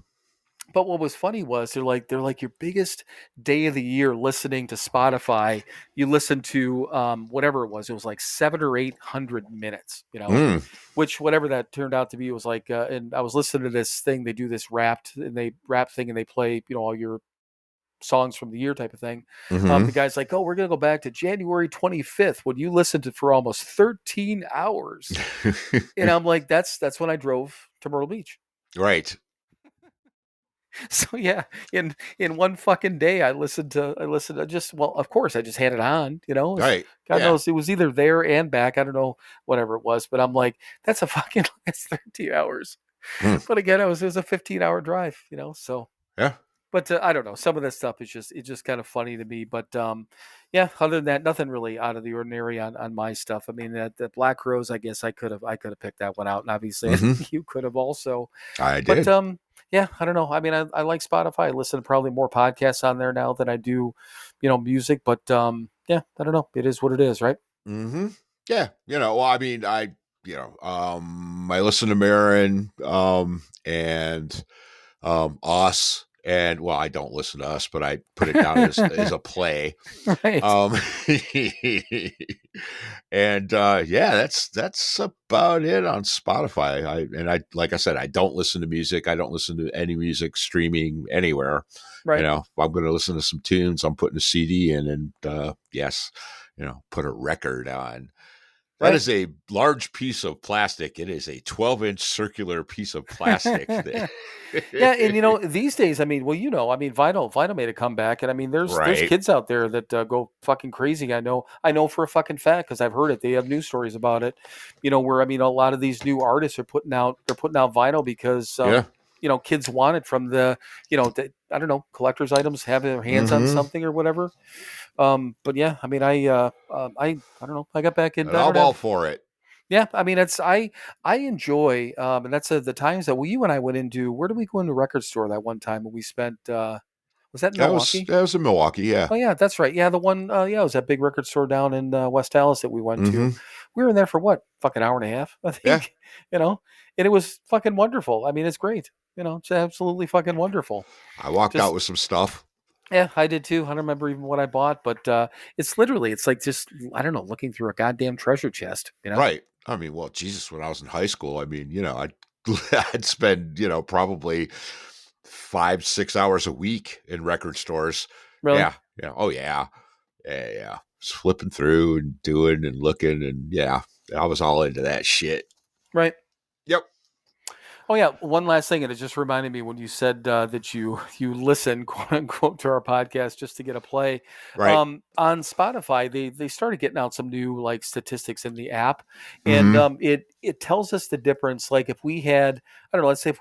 S4: But what was funny was they're like your biggest day of the year listening to Spotify. You listen to whatever it was like 700 or 800 minutes, you know, which whatever that turned out to be was like. And I was listening to this thing. They do this rap thing and they play, you know, all your songs from the year type of thing. The guy's like, oh, we're gonna go back to January 25th when you listened to for almost 13 hours. And I'm like, that's when I drove to Myrtle Beach.
S6: Right.
S4: So yeah, in one fucking day I listened to just, well, of course I just had it on, you know.
S6: Right.
S4: God knows it was either there and back. I don't know, whatever it was, but I'm like, that's 13 hours. But again, it was a 15-hour drive, you know, so
S6: yeah.
S4: But I don't know. Some of that stuff is just kind of funny to me. But yeah, other than that, nothing really out of the ordinary on my stuff. I mean, the Black Crowes, I guess I could have picked that one out, and obviously you could have also.
S6: I did.
S4: But yeah, I don't know. I mean, I like Spotify. I listen to probably more podcasts on there now than I do, you know, music. But yeah, I don't know. It is what it is, right?
S6: Yeah, you know. Well, I mean, I listen to Marin and Us. And well, I don't listen to Us, but I put it down as a play.
S4: Right.
S6: And yeah, that's about it on Spotify. I like I said, I don't listen to music. I don't listen to any music streaming anywhere.
S4: Right.
S6: You know, if I'm going to listen to some tunes, I'm putting a CD in, and yes, you know, put a record on. That is a large piece of plastic. It is a 12-inch circular piece of plastic.
S4: Yeah, and you know, these days, I mean, well, you know, I mean, vinyl made a comeback, and I mean, there's kids out there that go fucking crazy. I know for a fucking fact because I've heard it. They have news stories about it. You know, where I mean, a lot of these new artists are putting out vinyl because you know, kids want it from the, you know, I don't know, collector's items, have their hands on something or whatever. But yeah, I mean, I don't know. I got back in.
S6: I'm all for it.
S4: Yeah, I mean, I enjoy, and that's the times that you and I went into. Where did we go into a record store that one time when we spent? Was that in Milwaukee?
S6: That was in Milwaukee. Yeah.
S4: Oh yeah, that's right. Yeah, the one. Yeah, it was that big record store down in West Dallas that we went to. We were in there for what? Fucking hour and a half, I think.
S6: Yeah.
S4: You know, and it was fucking wonderful. I mean, it's great. You know, it's absolutely fucking wonderful.
S6: I walked out with some stuff.
S4: Yeah, I did too. I don't remember even what I bought, but it's like just, I don't know, looking through a goddamn treasure chest, you know?
S6: Right. I mean, well, Jesus, when I was in high school, I mean, you know, I'd spend, you know, probably 5-6 hours a week in record stores.
S4: Really?
S6: Yeah. Yeah. Oh yeah. Yeah. Just flipping through and doing and looking, and yeah, I was all into that shit.
S4: Right.
S6: Yep.
S4: Oh yeah, one last thing, and it just reminded me when you said that you listen, quote unquote, to our podcast just to get a play.
S6: Right.
S4: On Spotify, they started getting out some new like statistics in the app, and
S6: Mm-hmm.
S4: it tells us the difference. Like if we had, I don't know, let's say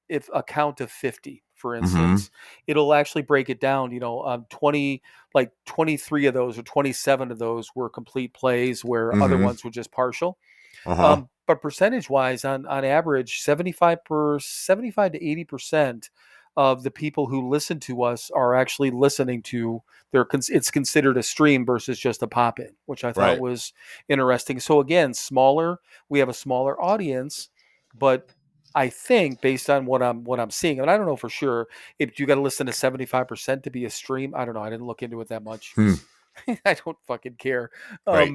S4: if a count of 50, for
S6: Mm-hmm.
S4: instance, it'll actually break it down. 23 of those or 27 of those were complete plays, where other
S6: Mm-hmm.
S4: ones were just partial.
S6: Uh-huh.
S4: But percentage wise, on average, 75 to 80% of the people who listen to us are actually listening to it's considered a stream versus just a pop in, which I thought
S6: Right.
S4: was interesting. So again, we have a smaller audience, but I think based on what I'm seeing, and I don't know for sure if you got to listen to 75% to be a stream. I don't know. I didn't look into it that much
S6: Hmm.
S4: because I don't fucking care.
S6: Right.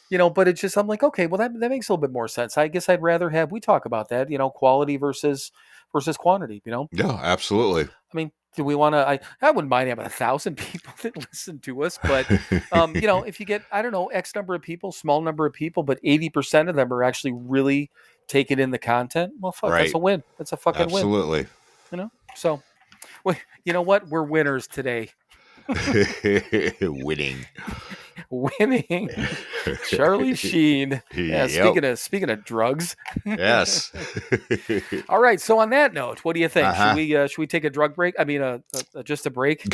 S4: But it's just I'm like, okay, well that makes a little bit more sense. I guess I'd rather have we talk about that, quality versus quantity.
S6: Yeah, absolutely.
S4: I mean, do we want to? I wouldn't mind having 1,000 people that listen to us, but if you get I don't know X number of people, small number of people, but 80% of them are actually really taking in the content. Well, fuck, that's
S6: Right.
S4: a win. That's a fucking win.
S6: Absolutely.
S4: So, you know what? We're winners today.
S6: Winning.
S4: Winning. Charlie Sheen. Yeah,
S6: Yep.
S4: speaking of drugs.
S6: Yes.
S4: All right. So on that note, what do you think?
S6: Uh-huh.
S4: Should we take a drug break? I mean, just a break.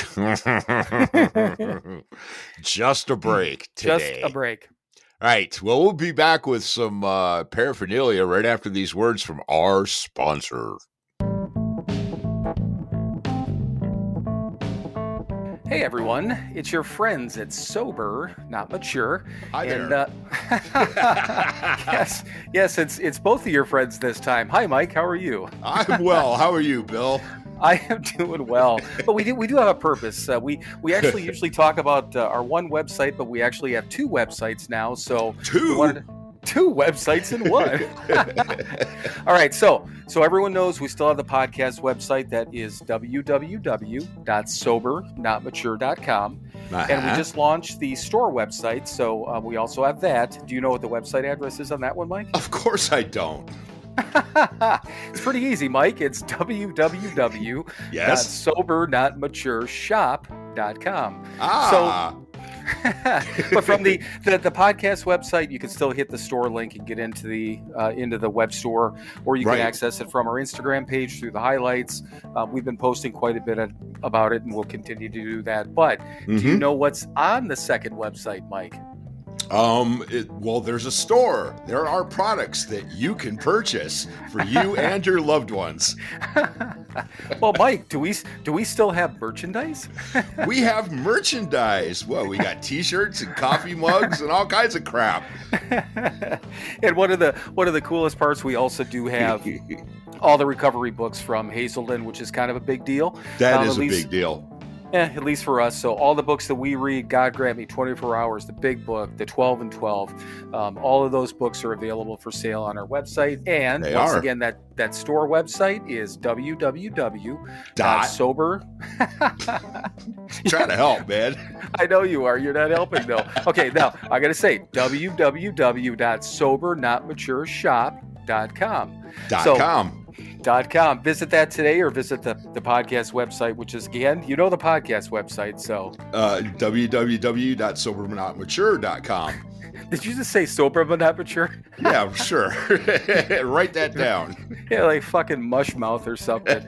S6: Just a break today.
S4: Just a break.
S6: All right. Well, we'll be back with some paraphernalia right after these words from our sponsor.
S4: Hey everyone, it's your friends at Sober Not Mature.
S6: Hi
S4: and,
S6: there.
S4: yes, it's both of your friends this time. Hi Mike, how are you?
S6: I'm well. How are you, Bill?
S4: I am doing well, but we do have a purpose. We actually usually talk about our one website, but we actually have two websites now. So two websites in one. All right, so everyone knows we still have the podcast website that is www.SoberNotMature.com. And we just launched the store website, so we also have that. Do you know what the website address is on that one, Mike?
S6: Of course I don't.
S4: It's pretty easy, Mike. It's www.SoberNotMatureShop.com. But from the podcast website, you can still hit the store link and get into the web store, or you can access it from our Instagram page through the highlights. We've been posting quite a bit about it, and we'll continue to do that. But do you know what's on the second website, Mike?
S6: Well, there's a store. There are products that you can purchase for you and your loved ones.
S4: Well, Mike, do we still have merchandise?
S6: We have merchandise. Well, we got T-shirts and coffee mugs and all kinds of crap.
S4: And one of the coolest parts, we also do have all the recovery books from Hazelden, which is kind of a big deal.
S6: That is a big deal.
S4: Yeah, at least for us. So all the books that we read, God Grant Me, 24 Hours, the Big Book, the 12 and 12, all of those books are available for sale on our website. And again, that store website is www.sober.
S6: Trying to help, man.
S4: I know you are. You're not helping, though. Okay, now I got to say www.SoberNotMatureShop.com. .com. Visit that today, or visit the podcast website, which is, again, the podcast website. So
S6: www.SoberNotMature.com.
S4: Did you just say sober but not mature?
S6: Yeah, sure. Write that down.
S4: Yeah, like fucking mush mouth or something.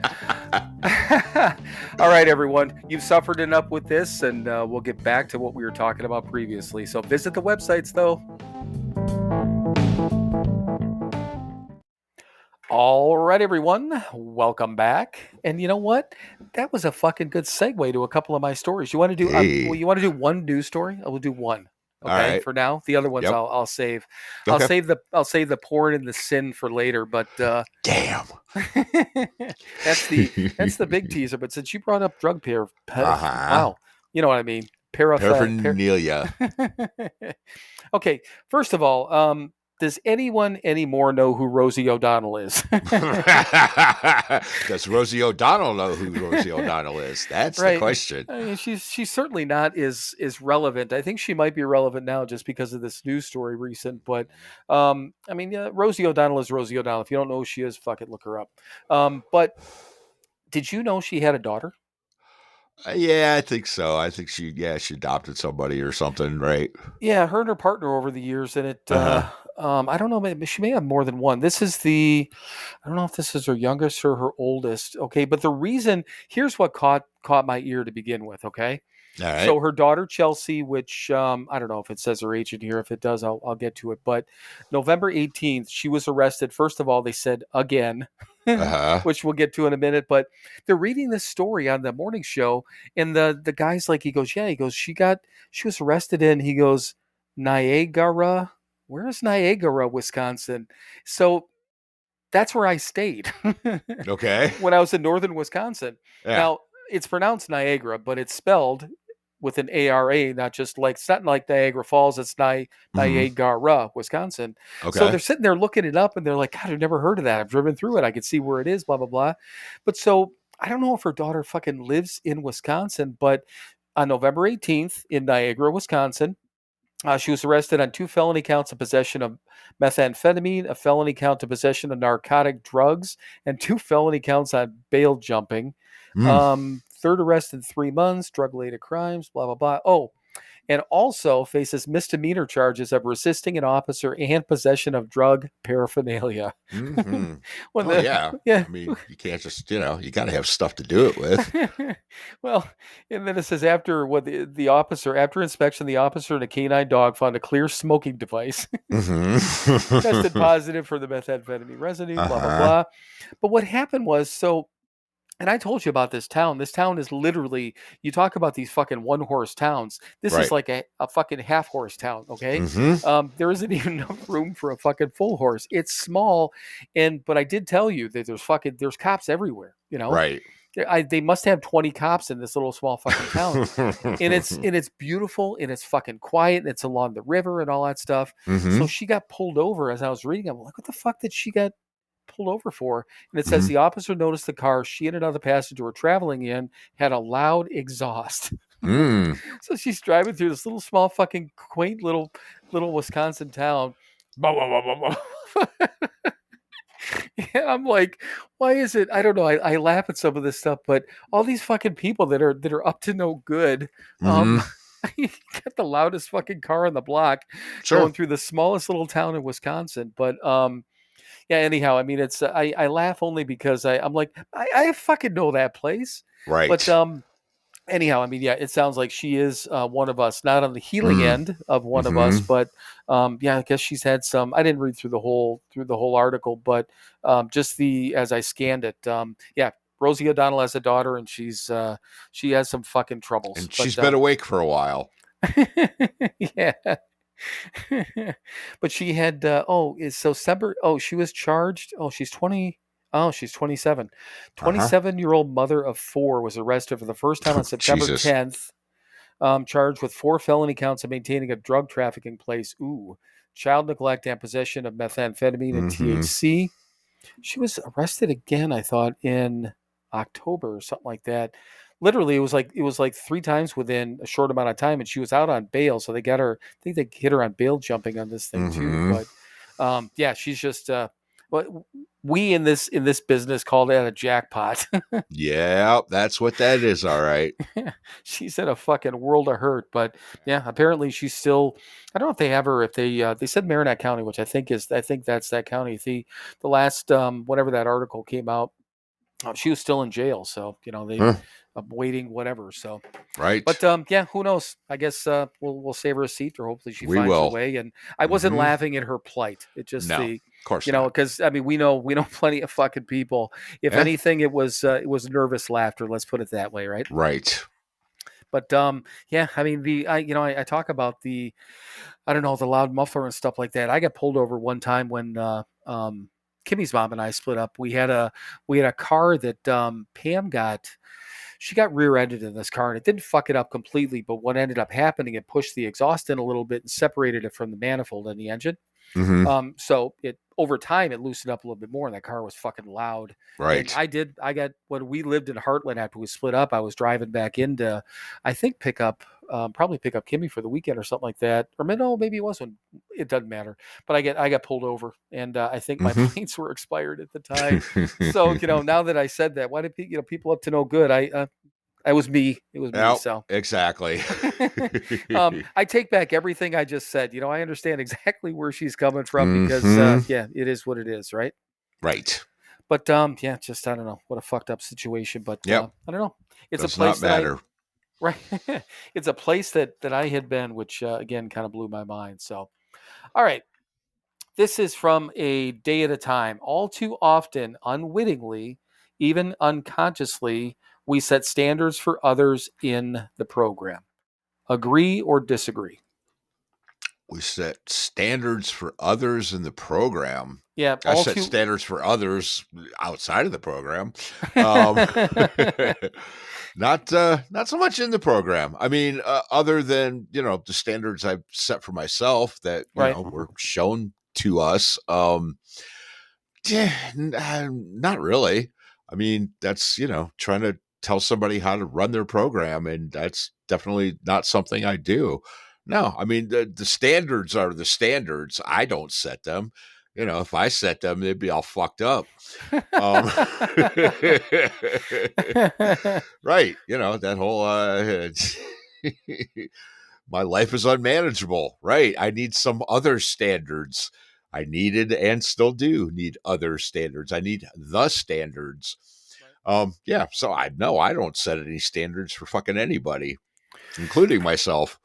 S4: All right, everyone. You've suffered enough with this, and we'll get back to what we were talking about previously. So visit the websites, though. All right, everyone. Welcome back. And you know what? That was a fucking good segue to a couple of my stories. You want to do? You want to do one news story? I will do one. Okay, all right. For now, the other ones I'll save. Okay. I'll save the porn and the sin for later. But
S6: damn,
S4: that's the big teaser. But since you brought up drug wow, you know what I mean?
S6: Paraphernalia.
S4: Okay, first of all, Does anyone anymore know who Rosie O'Donnell is?
S6: Does Rosie O'Donnell know who Rosie O'Donnell is? That's the
S4: Right.
S6: question.
S4: I mean, she's certainly not as relevant. I think she might be relevant now just because of this news story recent. But I mean, Rosie O'Donnell is Rosie O'Donnell. If you don't know who she is, fuck it, look her up. But did you know she had a daughter?
S6: Yeah, I think so. I think she adopted somebody or something, right?
S4: Yeah, her and her partner over the years, and it.
S6: Uh-huh.
S4: I don't know. Maybe she may have more than one. This is I don't know if this is her youngest or her oldest. Okay, but the reason here's what caught my ear to begin with. Okay,
S6: All right.
S4: so her daughter Chelsea, which I don't know if it says her age in here. If it does, I'll get to it. But November 18th, she was arrested. First of all, they said again,
S6: Uh-huh.
S4: which we'll get to in a minute. But they're reading this story on the morning show, and the guy's like, he goes, she was arrested in, he goes, Niagara. Where is Niagara, Wisconsin? So that's where I stayed
S6: Okay.
S4: when I was in northern Wisconsin.
S6: Yeah.
S4: Now, it's pronounced Niagara, but it's spelled with an ARA, not just like, it's not like Niagara Falls, it's Niagara, Wisconsin.
S6: Okay.
S4: So they're sitting there looking it up and they're like, God, I've never heard of that. I've driven through it. I can see where it is, blah, blah, blah. But so I don't know if her daughter fucking lives in Wisconsin, but on November 18th in Niagara, Wisconsin, she was arrested on 2 felony counts of possession of methamphetamine, a felony count of possession of narcotic drugs, and 2 felony counts on bail jumping. Third arrest in 3 months, drug-related crimes, blah, blah, blah. Oh, and also faces misdemeanor charges of resisting an officer and possession of drug paraphernalia.
S6: Mm-hmm.
S4: Yeah.
S6: I mean, you can't just, you got to have stuff to do it with.
S4: Well, and then it says after after inspection, the officer and a canine dog found a clear smoking device.
S6: Mm-hmm.
S4: Tested positive for the methamphetamine residue, blah, blah,
S6: Uh-huh.
S4: blah. But what happened was, and I told you about this town. This town is literally, you talk about these fucking one-horse towns. This is like a fucking half-horse town, okay?
S6: Mm-hmm.
S4: There isn't even enough room for a fucking full horse. It's small, but I did tell you that there's cops everywhere,
S6: Right.
S4: They must have 20 cops in this little small fucking town. and it's beautiful, and it's fucking quiet, and it's along the river and all that stuff.
S6: Mm-hmm.
S4: So she got pulled over as I was reading. I'm like, what the fuck did she get pulled over for? And it says the officer noticed the car she and another passenger were traveling in had a loud exhaust. So she's driving through this little small fucking quaint little Wisconsin town. Yeah, I'm like, why is it? I don't know. I laugh at some of this stuff, but all these fucking people that are up to no good. You got the loudest fucking car on the block going through the smallest little town in Wisconsin. But yeah, anyhow, I mean, it's I laugh only because I'm like, I fucking know that place.
S6: Right.
S4: But anyhow, I mean, yeah, it sounds like she is one of us, not on the healing end of one of us, but yeah, I guess she's had some. I didn't read through the whole article, but just as I scanned it, yeah, Rosie O'Donnell has a daughter, and she has some fucking troubles.
S6: And she's been awake for a while.
S4: Yeah. But she had she was charged. She's 20. Oh, she's 27. 27-year-old mother of 4 was arrested for the first time on September 10th, charged with 4 felony counts of maintaining a drug trafficking place. Child neglect and possession of methamphetamine and THC. She was arrested again, I thought, in October or something like that. Literally, it was like 3 times within a short amount of time, and she was out on bail. So they got her. I think they hit her on bail jumping on this thing too. But yeah, she's just. But we in this business call that a jackpot.
S6: Yeah, that's what that is. All right.
S4: She's in a fucking world of hurt, but yeah, apparently she's still. I don't know if they have her. If they said Marinette County, which I think that's that county. The last whenever that article came out, she was still in jail. So they. Waiting, whatever. So,
S6: right.
S4: But yeah, who knows? I guess we'll save her a seat, or hopefully she finds a way. And I wasn't laughing at her plight. It just
S6: of course,
S4: because I mean we know plenty of fucking people. If anything, it was nervous laughter. Let's put it that way, right?
S6: Right.
S4: But yeah, I mean I talk about the loud muffler and stuff like that. I got pulled over one time when Kimmy's mom and I split up. We had a car that Pam got. She got rear-ended in this car, and it didn't fuck it up completely, but what ended up happening, it pushed the exhaust in a little bit and separated it from the manifold and the engine. So it over time it loosened up a little bit more, and that car was fucking loud. And
S6: Right.
S4: I got when we lived in Heartland after we split up. I was driving back into, I think probably pick up Kimmy for the weekend or something like that. Or no, maybe it was when it doesn't matter. But I got pulled over, and I think my plates were expired at the time. So now that I said that, why did people up to no good? I was me. It was me.
S6: Yep,
S4: So
S6: exactly.
S4: I take back everything I just said. I understand exactly where she's coming from because yeah, it is what it is, right?
S6: Right.
S4: But yeah, just I don't know, what a fucked up situation. But
S6: Yep.
S4: I don't know. It's
S6: Does
S4: a place
S6: not matter.
S4: right. It's a place that I had been, which again kind of blew my mind. So, all right. This is from A Day at a Time. All too often, unwittingly, even unconsciously, we set standards for others in the program. Agree or disagree?
S6: We set standards for others in the program.
S4: Yeah,
S6: I
S4: all
S6: set
S4: too.
S6: standards for others outside of the program. Not so much in the program. I mean, other than the standards I've set for myself that
S4: Right.
S6: were shown to us. Not really. I mean, that's trying to tell somebody how to run their program, and that's definitely not something I do. No, I mean the standards are the standards. I don't set them. If I set them, they'd be all fucked up. Right. That whole my life is unmanageable. Right. I need some other standards. I needed and still do need other standards. I need the standards. Yeah. So I don't set any standards for fucking anybody, including myself.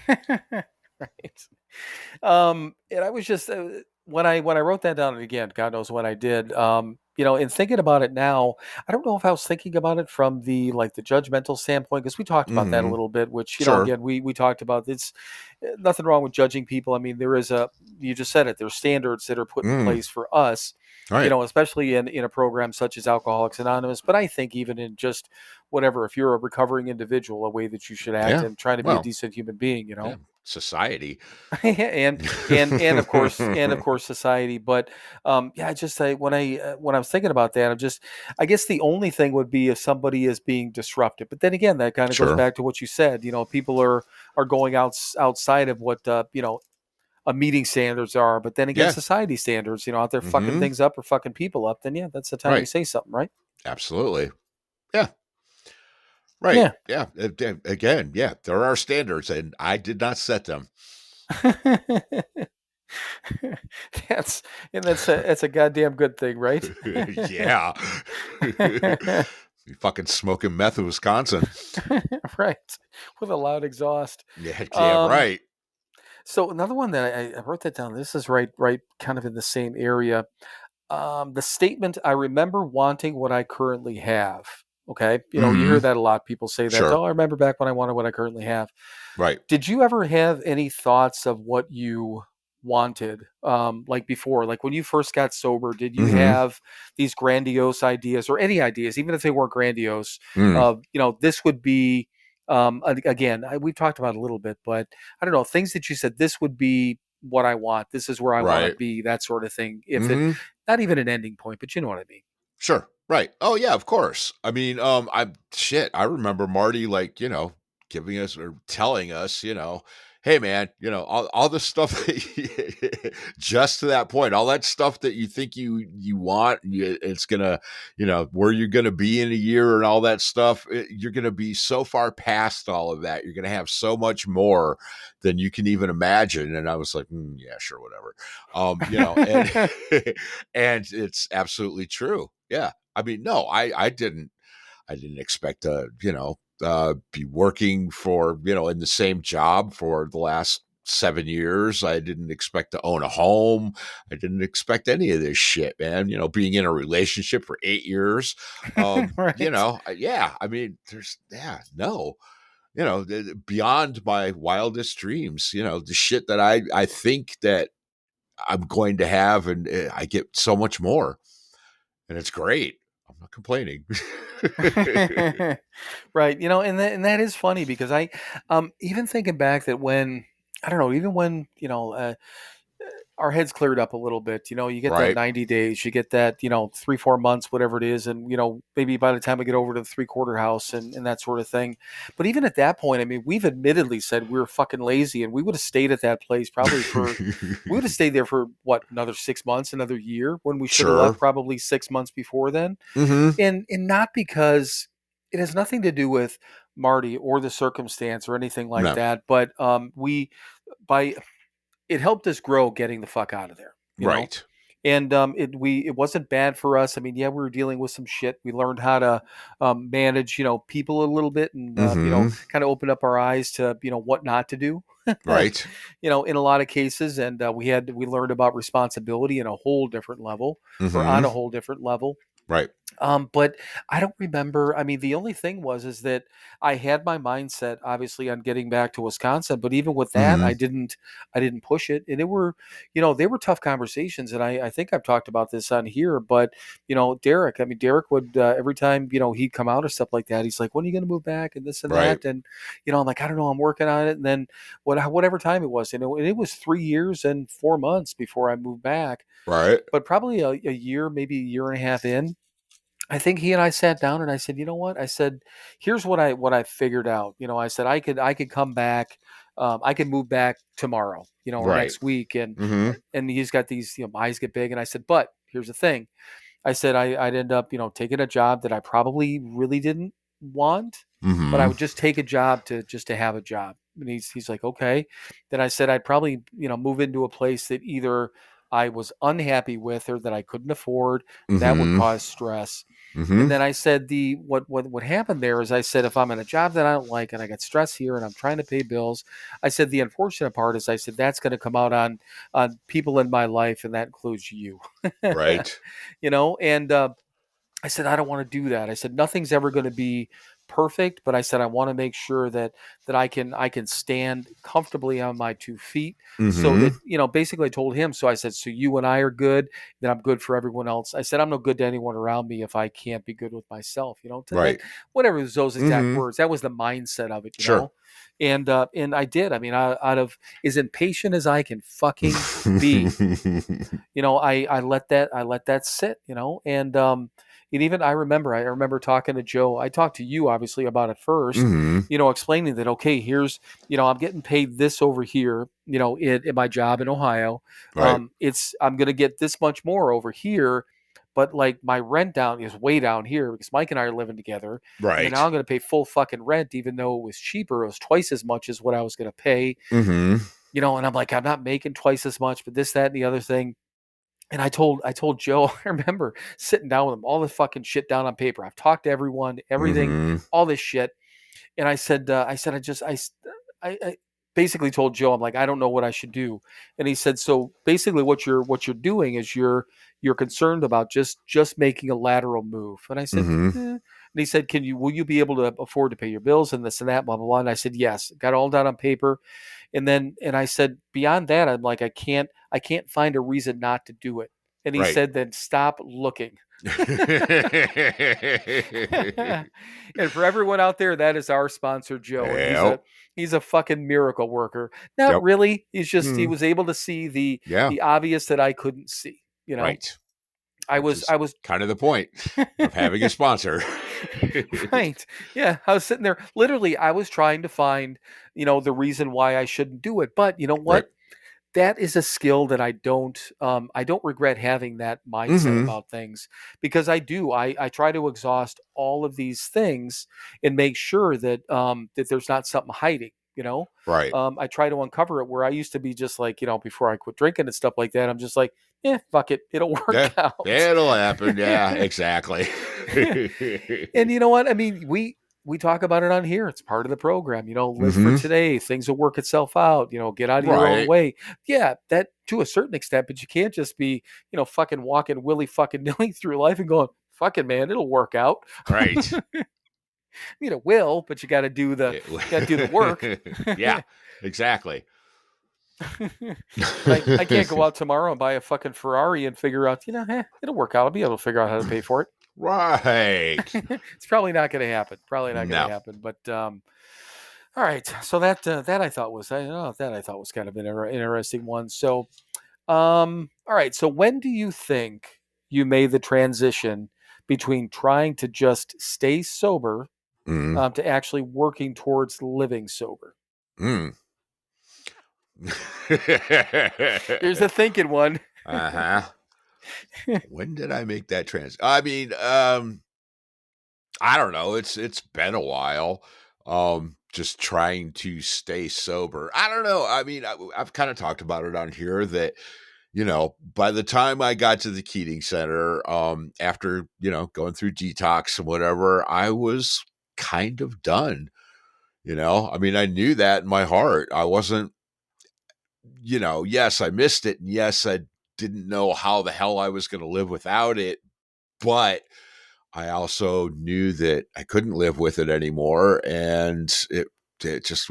S4: Right. And I was just when I wrote that down, and again, God knows what I did. In thinking about it now, I don't know if I was thinking about it from the judgmental standpoint, because we talked about that a little bit. Which
S6: Sure.
S4: again, we talked about. It's nothing wrong with judging people. I mean, there is you just said it. There's standards that are put in place for us.
S6: Right.
S4: Especially in a program such as Alcoholics Anonymous, but I think even in just whatever, if you're a recovering individual, a way that you should act and trying to be a decent human being,
S6: Yeah, society,
S4: and of course society. But yeah, I just say when I was thinking about that, I guess the only thing would be if somebody is being disruptive. But then again, that kind of goes back to what you said. People are going outside of what a meeting standards are, but then again, society standards, out there fucking things up or fucking people up, then yeah, that's the time you say something, right?
S6: Absolutely. Yeah. Right. Yeah. Again, yeah, there are standards and I did not set them.
S4: That's a goddamn good thing, right?
S6: Yeah. You fucking smoking meth in Wisconsin.
S4: Right. With a loud exhaust.
S6: Yeah, damn right.
S4: So another one that I wrote that down. This is right kind of in the same area. The statement, I remember wanting what I currently have. Okay. You hear that a lot. People say that.
S6: Sure.
S4: Oh, I remember back when I wanted what I currently have.
S6: Right.
S4: Did you ever have any thoughts of what you wanted? Like before, like when you first got sober, did you have these grandiose ideas or any ideas, even if they weren't grandiose, of, this would be, again, we've talked about it a little bit, but I don't know, things that you said, this would be what I want. This is where I want to be, that sort of thing. If it, not even an ending point, but you know what I mean?
S6: Sure. Right. Oh yeah, of course. I mean, I remember Marty, giving us or telling us, hey man, all the stuff that just to that point, all that stuff that you think you want, it's gonna, where you're gonna be in a year and all that stuff, you're gonna be so far past all of that. You're gonna have so much more than you can even imagine. And I was like, yeah, sure, whatever. And, and it's absolutely true. Yeah. I mean, no, I didn't expect to, be working for, in the same job for the last 7 years. I didn't expect to own a home. I didn't expect any of this shit, man. Being in a relationship for 8 years.
S4: Right.
S6: Yeah. I mean, no. Beyond my wildest dreams, the shit that I think that I'm going to have, and I get so much more, and it's great. I'm not complaining.
S4: Right. And that is funny because I, even thinking back that when, I don't know, even when, our heads cleared up a little bit. You get that
S6: Right.
S4: 90 days, you get that 3-4 months, whatever it is, and maybe by the time we get over to the 3/4 house and that sort of thing. But even at that point, I mean, we've admittedly said we were fucking lazy, and we would have stayed at that place probably we would have stayed there for another 6 months, another year, when we should have
S6: Sure.
S4: left probably 6 months before then.
S6: Mm-hmm.
S4: And not because it has nothing to do with Marty or the circumstance or anything like
S6: No.
S4: that, but it helped us grow getting the fuck out of there,
S6: Right.
S4: And it wasn't bad for us. I mean, yeah, we were dealing with some shit. We learned how to manage, people a little bit, and
S6: Mm-hmm.
S4: kind of open up our eyes to what not to do.
S6: Right.
S4: In a lot of cases, and we learned about responsibility in a whole different level, or on
S6: Mm-hmm.
S4: a whole different level.
S6: Right.
S4: But I don't remember. I mean, the only thing is that I had my mindset obviously on getting back to Wisconsin, but even with that,
S6: Mm-hmm.
S4: I didn't push it. And they were tough conversations. And I think I've talked about this on here, but Derek would, every time, he'd come out or stuff like that, he's like, when are you going to move back? And this and
S6: Right.
S4: that. And, I'm like, I don't know, I'm working on it. And then whatever time it was, and it was 3 years and 4 months before I moved back,
S6: Right.
S4: but probably a year, maybe a year and a half in, I think he and I sat down and I said, you know what? I said, here's what I figured out. I said I could come back, I could move back tomorrow, or
S6: Right.
S4: next week, and
S6: Mm-hmm.
S4: he's got these, my eyes get big, and I said, but here's the thing. I said I'd end up, taking a job that I probably really didn't want, but I
S6: Mm-hmm.
S4: would just take a job to have a job. And he's like, okay. Then I said I'd probably, move into a place that either I was unhappy with or that I couldn't afford. That would
S6: Mm-hmm.
S4: cause stress.
S6: Mm-hmm.
S4: And then I said what happened there is I said, if I'm in a job that I don't like and I get stress here and I'm trying to pay bills, I said the unfortunate part is I said that's going to come out on people in my life, and that includes you.
S6: Right.
S4: And I said, I don't want to do that. I said, nothing's ever going to be perfect, but I said, I want to make sure that I can stand comfortably on my 2 feet, so
S6: Mm-hmm.
S4: that, basically I told him, so I said, so you and I are good, then I'm good for everyone else. I said, I'm no good to anyone around me if I can't be good with myself,
S6: Right.
S4: whatever was those exact
S6: Mm-hmm.
S4: words. That was the mindset of it,
S6: Sure.
S4: and I did. I mean, out of as impatient as I can fucking be, I let that sit, and even I remember talking to Joe. I talked to you obviously about it first,
S6: Mm-hmm.
S4: explaining that, okay, here's, I'm getting paid this over here, in my job in Ohio.
S6: Right.
S4: I'm going to get this much more over here, but like my rent down is way down here because Mike and I are living together. And then
S6: Right.
S4: now I'm going to pay full fucking rent, even though it was cheaper. It was twice as much as what I was going to pay,
S6: Mm-hmm.
S4: and I'm like, I'm not making twice as much, but this, that, and the other thing. And I told Joe, I remember sitting down with him, all this fucking shit down on paper. I've talked to everyone, everything,
S6: Mm-hmm.
S4: all this shit. And I said, I basically told Joe, I'm like, I don't know what I should do. And he said, so basically what you're doing is you're concerned about just making a lateral move. And I said,
S6: Mm-hmm.
S4: And he said, will you be able to afford to pay your bills and this and that, blah, blah, blah. And I said, yes, got it all down on paper. And I said, beyond that, I'm like, I can't find a reason not to do it. And he
S6: Right.
S4: said, then stop looking. And for everyone out there, that is our sponsor, Joe. And
S6: Yep.
S4: he's a fucking miracle worker. Not
S6: Yep.
S4: really. He's just, he
S6: Mm.
S4: was able to see the
S6: Yeah.
S4: obvious that I couldn't see,
S6: Right.
S4: I
S6: Which
S4: was
S6: is kind of the point of having a sponsor.
S4: right. Yeah. I was sitting there, literally, I was trying to find, the reason why I shouldn't do it. But you know what?
S6: Right.
S4: That is a skill that I don't regret having that mindset
S6: Mm-hmm.
S4: about things, because I try to exhaust all of these things and make sure that that there's not something hiding,
S6: Right.
S4: I try to uncover it, where I used to be just like, before I quit drinking and stuff like that, I'm just like, fuck it, it'll work out.
S6: It'll happen. Yeah, exactly.
S4: And you know what? I mean, we talk about it on here. It's part of the program, live
S6: Mhm.
S4: for today. Things will work itself out, get out of your own
S6: Right.
S4: way. Yeah, that to a certain extent, but you can't just be, fucking walking willy fucking nilly through life and going, fucking man, it'll work out.
S6: Right.
S4: I mean, it will, but you got to do the work.
S6: Yeah, exactly.
S4: I can't go out tomorrow and buy a fucking Ferrari and figure out, it'll work out. I'll be able to figure out how to pay for it.
S6: Right.
S4: It's probably not going to happen.
S6: No.
S4: But all right. So that I thought was kind of an interesting one. So All right. So when do you think you made the transition between trying to just stay sober
S6: Mm.
S4: to actually working towards living sober?
S6: Mm.
S4: Here's a thinking one.
S6: Uh-huh. When did I make that I mean, I don't know. It's been a while. Just trying to stay sober. I don't know. I mean, I've kind of talked about it on here that, by the time I got to the Keating Center, after, going through detox and whatever, I was kind of done. I mean, I knew that in my heart. I wasn't, yes, I missed it. And yes, I didn't know how the hell I was going to live without it. But I also knew that I couldn't live with it anymore. And it just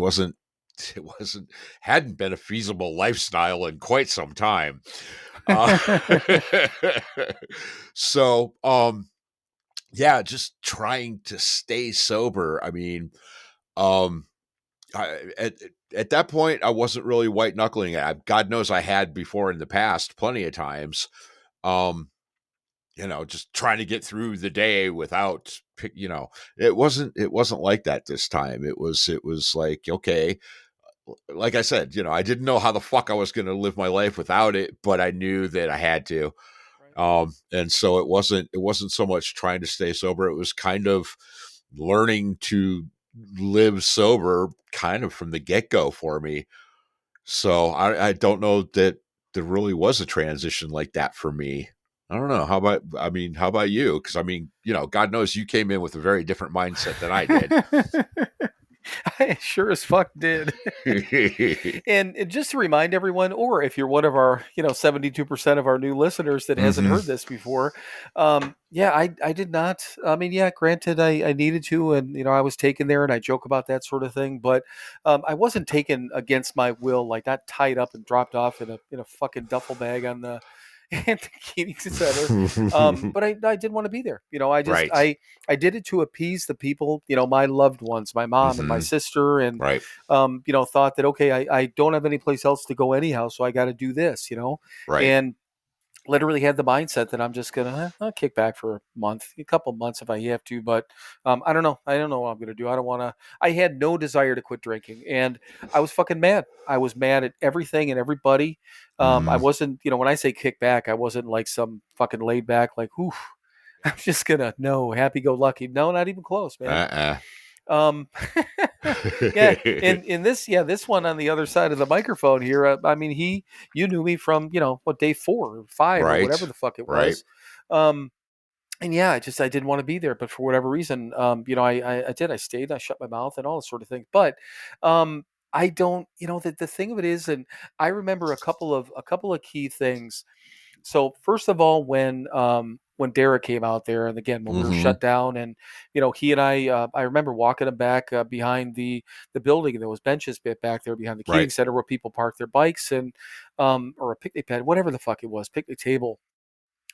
S6: hadn't been a feasible lifestyle in quite some time. So, yeah, just trying to stay sober. I mean, at that point, I wasn't really white knuckling it. God knows I had before in the past, plenty of times. Just trying to get through the day without, it wasn't like that this time. It was like, okay, like I said, I didn't know how the fuck I was going to live my life without it, but I knew that I had to. And so it wasn't so much trying to stay sober. It was kind of learning to live sober kind of from the get-go for me. So I don't know that there really was a transition like that for me. I don't know. How about you? Because, God knows you came in with a very different mindset than I did.
S4: I sure as fuck did. And just to remind everyone, or if you're one of our, 72% of our new listeners that hasn't heard this before, yeah, I did not. I mean, yeah, granted, I needed to, and I was taken there, and I joke about that sort of thing, but I wasn't taken against my will, like not tied up and dropped off in a fucking duffel bag on the at the Keating Center. But I didn't want to be there.
S6: Right.
S4: I did it to appease the people, my loved ones, my mom and my sister, and
S6: Right.
S4: thought that okay, I don't have any place else to go anyhow, so I got to do this,
S6: Right.
S4: and literally had the mindset that I'm just gonna I'll kick back for a couple months if I have to, but I don't know what I'm gonna do. I don't want to. I had no desire to quit drinking, and I was fucking mad. I was mad at everything and everybody. I wasn't, when I say kick back, I wasn't like some fucking laid back, like, oof, I'm just gonna happy go lucky. No, not even close, man. Yeah, in this one on the other side of the microphone here, I mean, you knew me from, what, day 4 or 5 or whatever the fuck it was. And yeah, I didn't want to be there, but for whatever reason, I stayed, I shut my mouth and all this sort of thing. But I don't, the thing of it is, and I remember a couple of key things. So first of all, when Derek came out there, and again when we were shut down, and he and I remember walking him back behind the building, and there was benches back there behind the Keating Center where people park their bikes, and or a picnic pad, whatever the fuck it was, picnic table.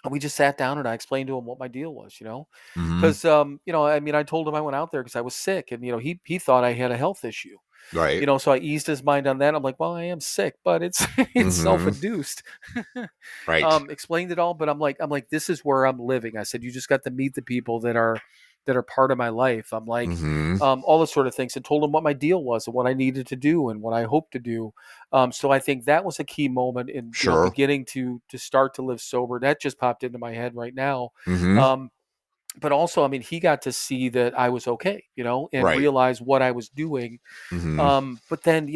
S4: And we just sat down, and I explained to him what my deal was, because I mean, I told him I went out there because I was sick, and he thought I had a health issue.
S6: Right.
S4: So I eased his mind on that. I'm like, well, I am sick, but it's self-induced.
S6: Right.
S4: Explained it all, but I'm like, this is where I'm living. I said, you just got to meet the people that are part of my life. I'm like, all those sort of things, and told him what my deal was and what I needed to do and what I hoped to do. So I think that was a key moment in beginning to start to live sober. That just popped into my head right now. But also, I mean, he got to see that I was okay, and realize what I was doing. But then,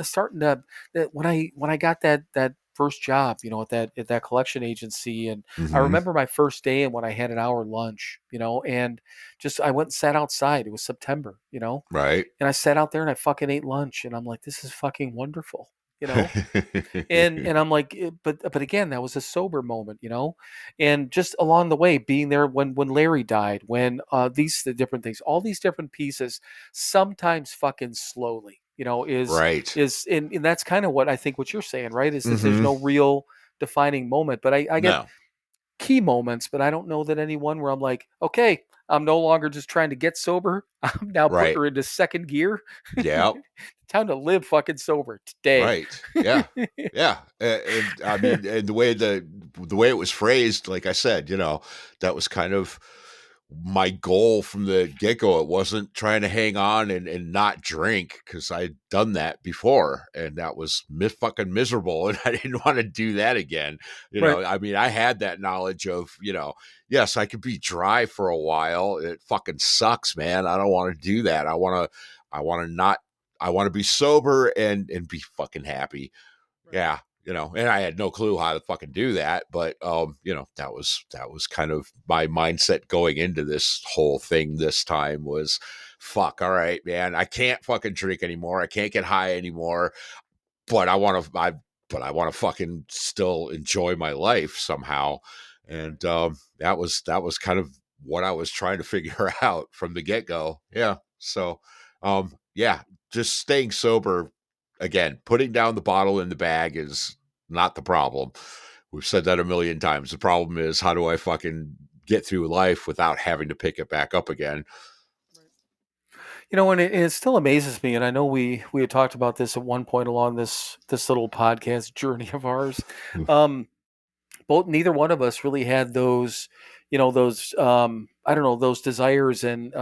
S4: starting to when I got that first job, at that collection agency, and I remember my first day and when I had an hour lunch, and just I went and sat outside. It was September,
S6: Right.
S4: and I sat out there and I fucking ate lunch, and I'm like, this is fucking wonderful. And I'm like, but again, that was a sober moment, and just along the way, being there when Larry died, when the different things, all these different pieces, sometimes fucking slowly, is and that's kind of what I think what you're saying, right? Is that there's no real defining moment, but I get key moments, but I don't know that any one where I'm like, okay, I'm no longer just trying to get sober. I'm now putting
S6: Right.
S4: her into second gear.
S6: Yeah.
S4: Time to live fucking sober today.
S6: Right. Yeah. Yeah. And I mean, and the way it was phrased, like I said, that was kind of my goal from the get-go. It wasn't trying to hang on and not drink, because I'd done that before, and that was fucking miserable, and I didn't want to do that again.
S4: Right.
S6: I mean, I had that knowledge of, yes, I could be dry for a while. It fucking sucks, man. I don't want to do that. I want to be sober and be fucking happy. Right. Yeah. And I had no clue how to fucking do that, but that was kind of my mindset going into this whole thing this time was, fuck, all right, man, I can't fucking drink anymore. I can't get high anymore, but I want to fucking still enjoy my life somehow. And that was kind of what I was trying to figure out from the get-go. Yeah. So yeah, just staying sober. Again, putting down the bottle in the bag is not the problem. We've said that a million times. The problem is, how do I fucking get through life without having to pick it back up again?
S4: And it still amazes me. And I know we had talked about this at one point along this little podcast journey of ours. Neither one of us really had those, I don't know, those desires and,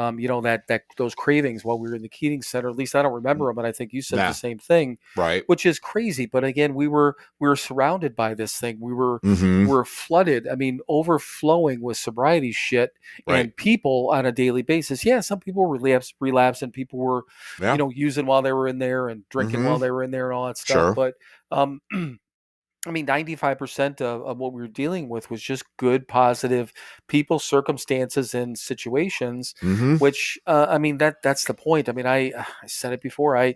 S4: those cravings while we were in the Keating Center. At least I don't remember them, but I think you said the same thing,
S6: right?
S4: Which is crazy. But again, we were surrounded by this thing. We were flooded. I mean, overflowing with sobriety shit and people on a daily basis. Yeah, some people relapse, and people were, using while they were in there and drinking while they were in there and all that stuff.
S6: Sure.
S4: But I mean, 95% of what we were dealing with was just good, positive people, circumstances, and situations, which, I mean, that's the point. I mean, I said it before.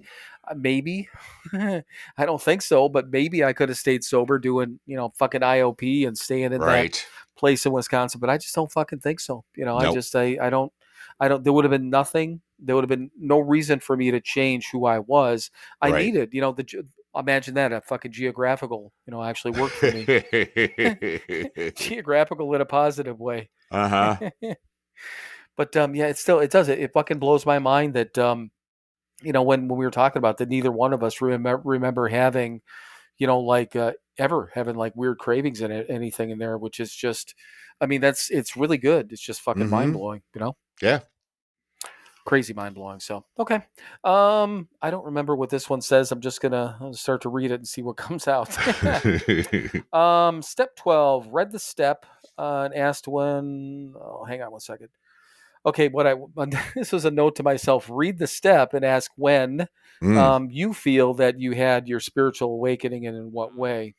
S4: Maybe, I don't think so, but maybe I could have stayed sober doing, fucking IOP and staying in that place in Wisconsin, but I just don't fucking think so. Nope. I don't, there would have been nothing. There would have been no reason for me to change who I was. I needed, imagine that, a fucking geographical, actually worked for me. Geographical in a positive way.
S6: Uh-huh.
S4: But yeah, it fucking blows my mind that when we were talking about that, neither one of us remember having, ever having like weird cravings in it, anything in there, which is just, I mean, it's really good. It's just fucking mind blowing,
S6: Yeah.
S4: Crazy mind blowing. So, okay. I don't remember what this one says. I'm just I'll start to read it and see what comes out. Step 12, read the step, and asked when, hang on one second. Okay. This was a note to myself, read the step and ask when, you feel that you had your spiritual awakening and in what way.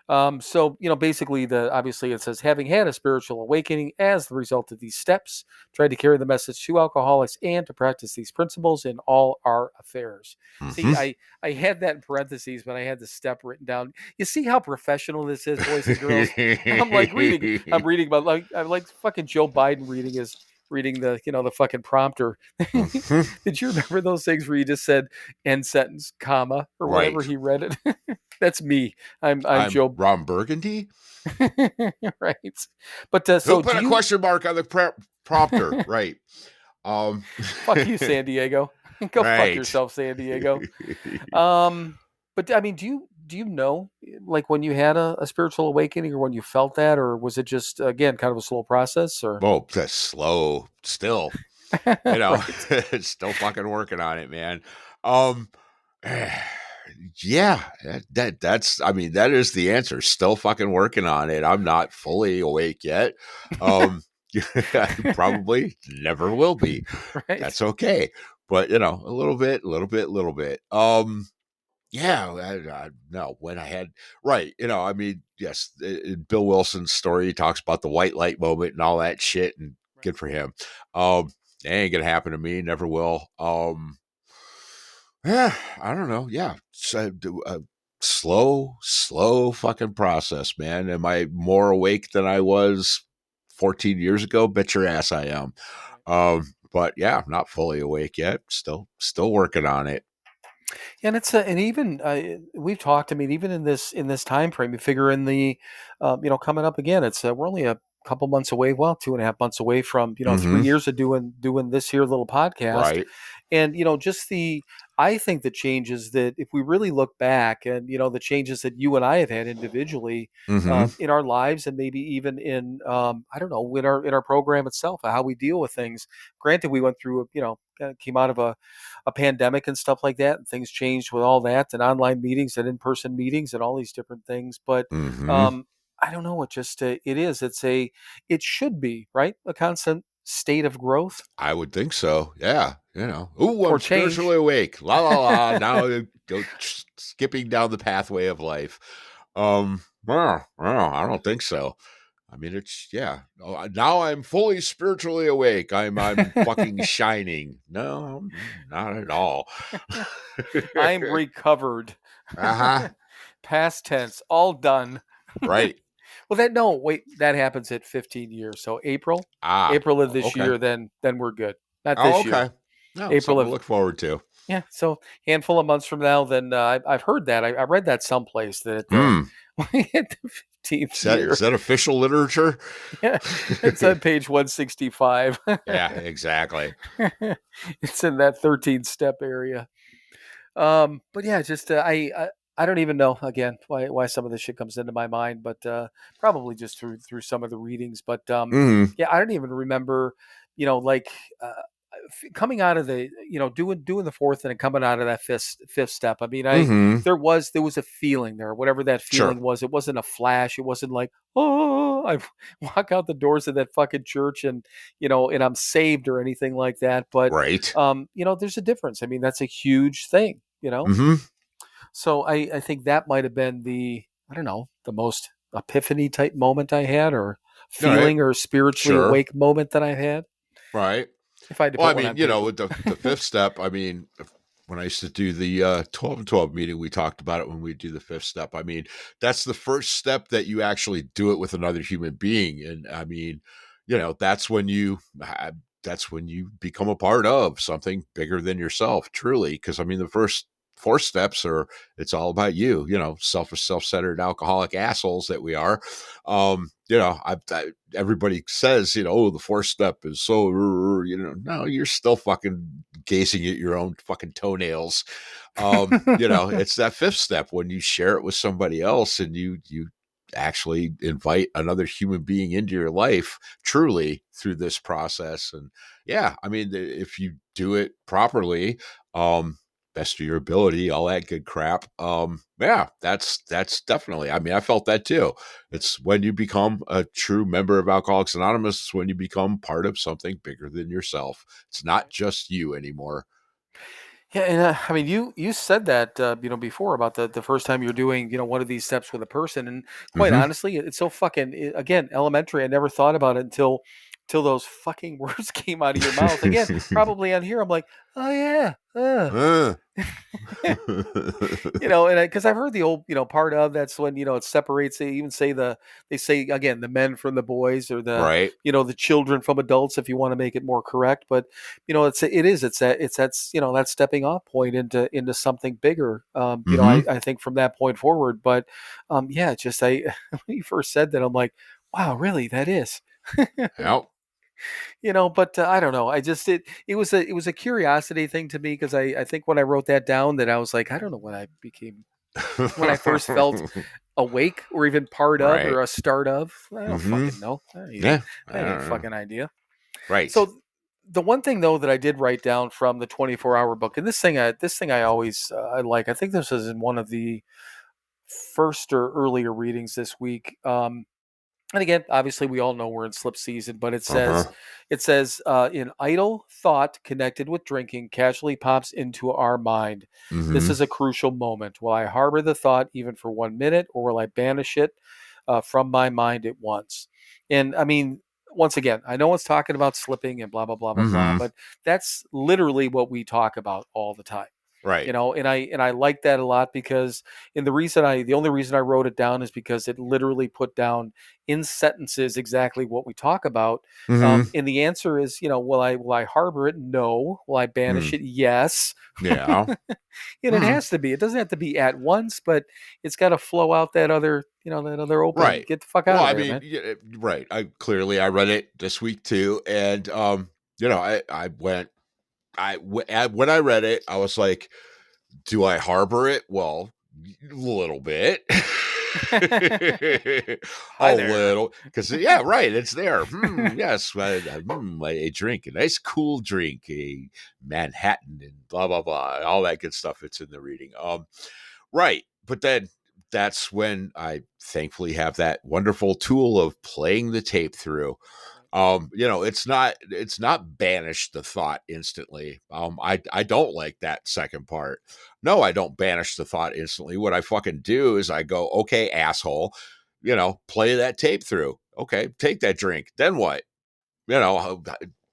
S4: So, basically obviously it says, having had a spiritual awakening as the result of these steps, tried to carry the message to alcoholics and to practice these principles in all our affairs. See, I had that in parentheses, but I had the step written down. You see how professional this is, boys and girls? I'm reading about I'm like fucking Joe Biden reading the the fucking prompter. Did you remember those things where you just said end sentence, comma, or whatever he read it? That's me. I'm Joe
S6: Ron Burgundy.
S4: Right. But
S6: so put a question mark on the prompter. Right.
S4: Fuck you, San Diego. Go fuck yourself, San Diego. But I mean, do you know, like, when you had a spiritual awakening, or when you felt that, or was it just, again, kind of a slow process? Or
S6: that's slow still. Still fucking working on it, man. Yeah, that's, I mean, that is the answer. Still fucking working on it. I'm not fully awake yet. I probably never will be. Right. That's okay. But, a little bit. Yeah, no, when I had, I mean, yes, in Bill Wilson's story, he talks about the white light moment and all that shit, and good for him. It ain't gonna happen to me, never will. Yeah, I don't know. Yeah, slow fucking process, man. Am I more awake than I was 14 years ago? Bet your ass I am. But yeah, I'm not fully awake yet. Still working on it.
S4: And it's and even we've talked. I mean, even in this time frame, you figure in the coming up again, it's we're only a couple months away, well, 2.5 months away from, 3 years of doing this here little podcast.
S6: Right.
S4: And, just I think the changes that if we really look back and, the changes that you and I have had individually in our lives and maybe even in, I don't know, in our program itself, how we deal with things. Granted, we went through, came out of a pandemic and stuff like that, and things changed with all that and online meetings and in-person meetings and all these different things. But, I don't know. It just, it should be, right? A constant state of growth.
S6: I would think so. Yeah. Ooh,
S4: Or
S6: I'm
S4: change.
S6: spiritually awake. La la la. Now go skipping down the pathway of life. Well, I don't think so. I mean, it's now I'm fully spiritually awake. I'm fucking shining. No, not at all.
S4: I'm recovered. Past tense, all done.
S6: Right.
S4: Well, that happens at 15 years. So April of this year, then we're good. Not this year.
S6: No,
S4: April
S6: something to look forward to.
S4: Yeah. So handful of months from now, then I've heard that. I read that someplace that at the 15th year.
S6: Is that official literature?
S4: Yeah, it's on page 165.
S6: Yeah, exactly.
S4: It's in that 13-step area. But yeah, just I don't even know again why some of this shit comes into my mind, but probably just through some of the readings. But yeah, I don't even remember, coming out of the doing the fourth and then coming out of that fifth step. I mean, there was a feeling there, whatever that feeling was. It wasn't a flash. It wasn't like, oh, I walk out the doors of that fucking church and and I'm saved or anything like that. But
S6: right,
S4: there's a difference. I mean, that's a huge thing. So I think that might have been the most epiphany type moment I had, or feeling or spiritually awake moment that I had.
S6: Right.
S4: If I had to
S6: well, I mean, with the fifth step, I mean, when I used to do the 12 and 12 meeting, we talked about it when we do the fifth step. I mean, that's the first step that you actually do it with another human being. And I mean, that's when you become a part of something bigger than yourself, truly. Because I mean, the first 4 steps it's all about you, self-centered alcoholic assholes that we are. Everybody says, the 4th step is so, no, you're still fucking gazing at your own fucking toenails. It's that 5th step when you share it with somebody else and you actually invite another human being into your life truly through this process. And yeah, I mean, if you do it properly, best of your ability, all that good crap. Yeah, that's definitely, I mean, I felt that too. It's when you become a true member of Alcoholics Anonymous, it's when you become part of something bigger than yourself. It's not just you anymore.
S4: Yeah, and I mean, you said that before about the first time you're doing one of these steps with a person, and quite honestly, it's so fucking again elementary. I never thought about it until those fucking words came out of your mouth. Again, probably on here, I'm like, oh yeah, and because I've heard the old part of that's when it separates. They even say they say again the men from the boys, or the
S6: right,
S4: the children from adults, if you want to make it more correct. But it's that stepping off point into something bigger. I think from that point forward. But yeah, just when you first said that, I'm like, wow, really, that is.
S6: Yep.
S4: But I don't know. I just it was a curiosity thing to me, because I think when I wrote that down, that I was like, I don't know when I first felt awake or even part of or a start of. I don't fucking know. I have a fucking idea.
S6: Right.
S4: So the one thing though that I did write down from the 24-hour book, and this thing I always I like. I think this was in one of the first or earlier readings this week. And again, obviously, we all know we're in slip season, but it says, in idle thought connected with drinking casually pops into our mind. This is a crucial moment. Will I harbor the thought even for 1 minute, or will I banish it from my mind at once? And I mean, once again, I know it's talking about slipping and blah, blah, blah, blah, blah, but that's literally what we talk about all the time.
S6: Right.
S4: And I like that a lot, because the only reason I wrote it down is because it literally put down in sentences exactly what we talk about. And the answer is, will I harbor it? No. Will I banish it? Yes.
S6: Yeah.
S4: And it has to be. It doesn't have to be at once, but it's got to flow out that other, they're open.
S6: Right.
S4: Get the fuck out
S6: Well,
S4: of
S6: I
S4: there,
S6: mean,
S4: man.
S6: yeah, right. I read it this week too, and I went. When I read it, I was like, do I harbor it? Well, a little bit.
S4: Hi there.
S6: Because yeah, right, it's there. Yes, a drink, a nice cool drink, a Manhattan, and blah blah blah, all that good stuff. It's in the reading. Right, but then that's when I thankfully have that wonderful tool of playing the tape through. It's not banish the thought instantly. I don't like that second part. No, I don't banish the thought instantly. What I fucking do is I go, okay, asshole, play that tape through. Okay, take that drink. Then what?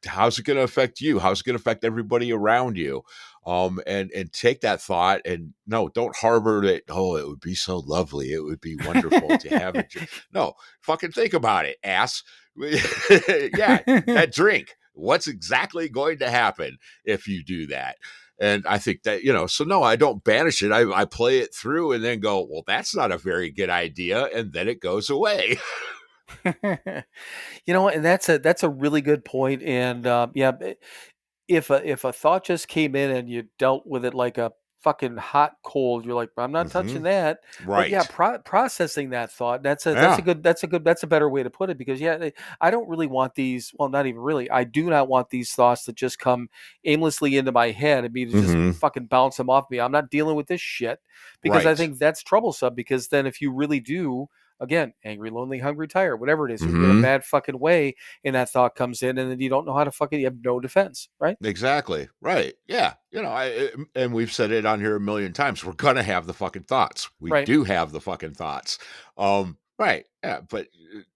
S6: How's it going to affect you? How's it going to affect everybody around you? And take that thought, and no, don't harbor it. Oh, it would be so lovely. It would be wonderful to have it. No, fucking think about it, ass. Yeah, that drink. What's exactly going to happen if you do that? And I think that, so no, I don't banish it. I play it through and then go, well, that's not a very good idea. And then it goes away.
S4: And that's a really good point. And if a thought just came in and you dealt with it like a fucking hot cold, you're like, I'm not touching that. But yeah,
S6: Right.
S4: processing that thought, that's a
S6: Yeah.
S4: that's a better way to put it, because I don't really want these. Well, not even really. I do not want these thoughts that just come aimlessly into my head and me to just fucking bounce them off me. I'm not dealing with this shit, because I
S6: Right.
S4: think that's troublesome. Because then if you really do, again, angry, lonely, hungry, tired, whatever it is, you're in a bad fucking way, and that thought comes in, and then you don't know how to fucking, you have no defense, right?
S6: Exactly. Right. Yeah. And we've said it on here a million times. We're going to have the fucking thoughts. We
S4: Right.
S6: do have the fucking thoughts. Right. Yeah. But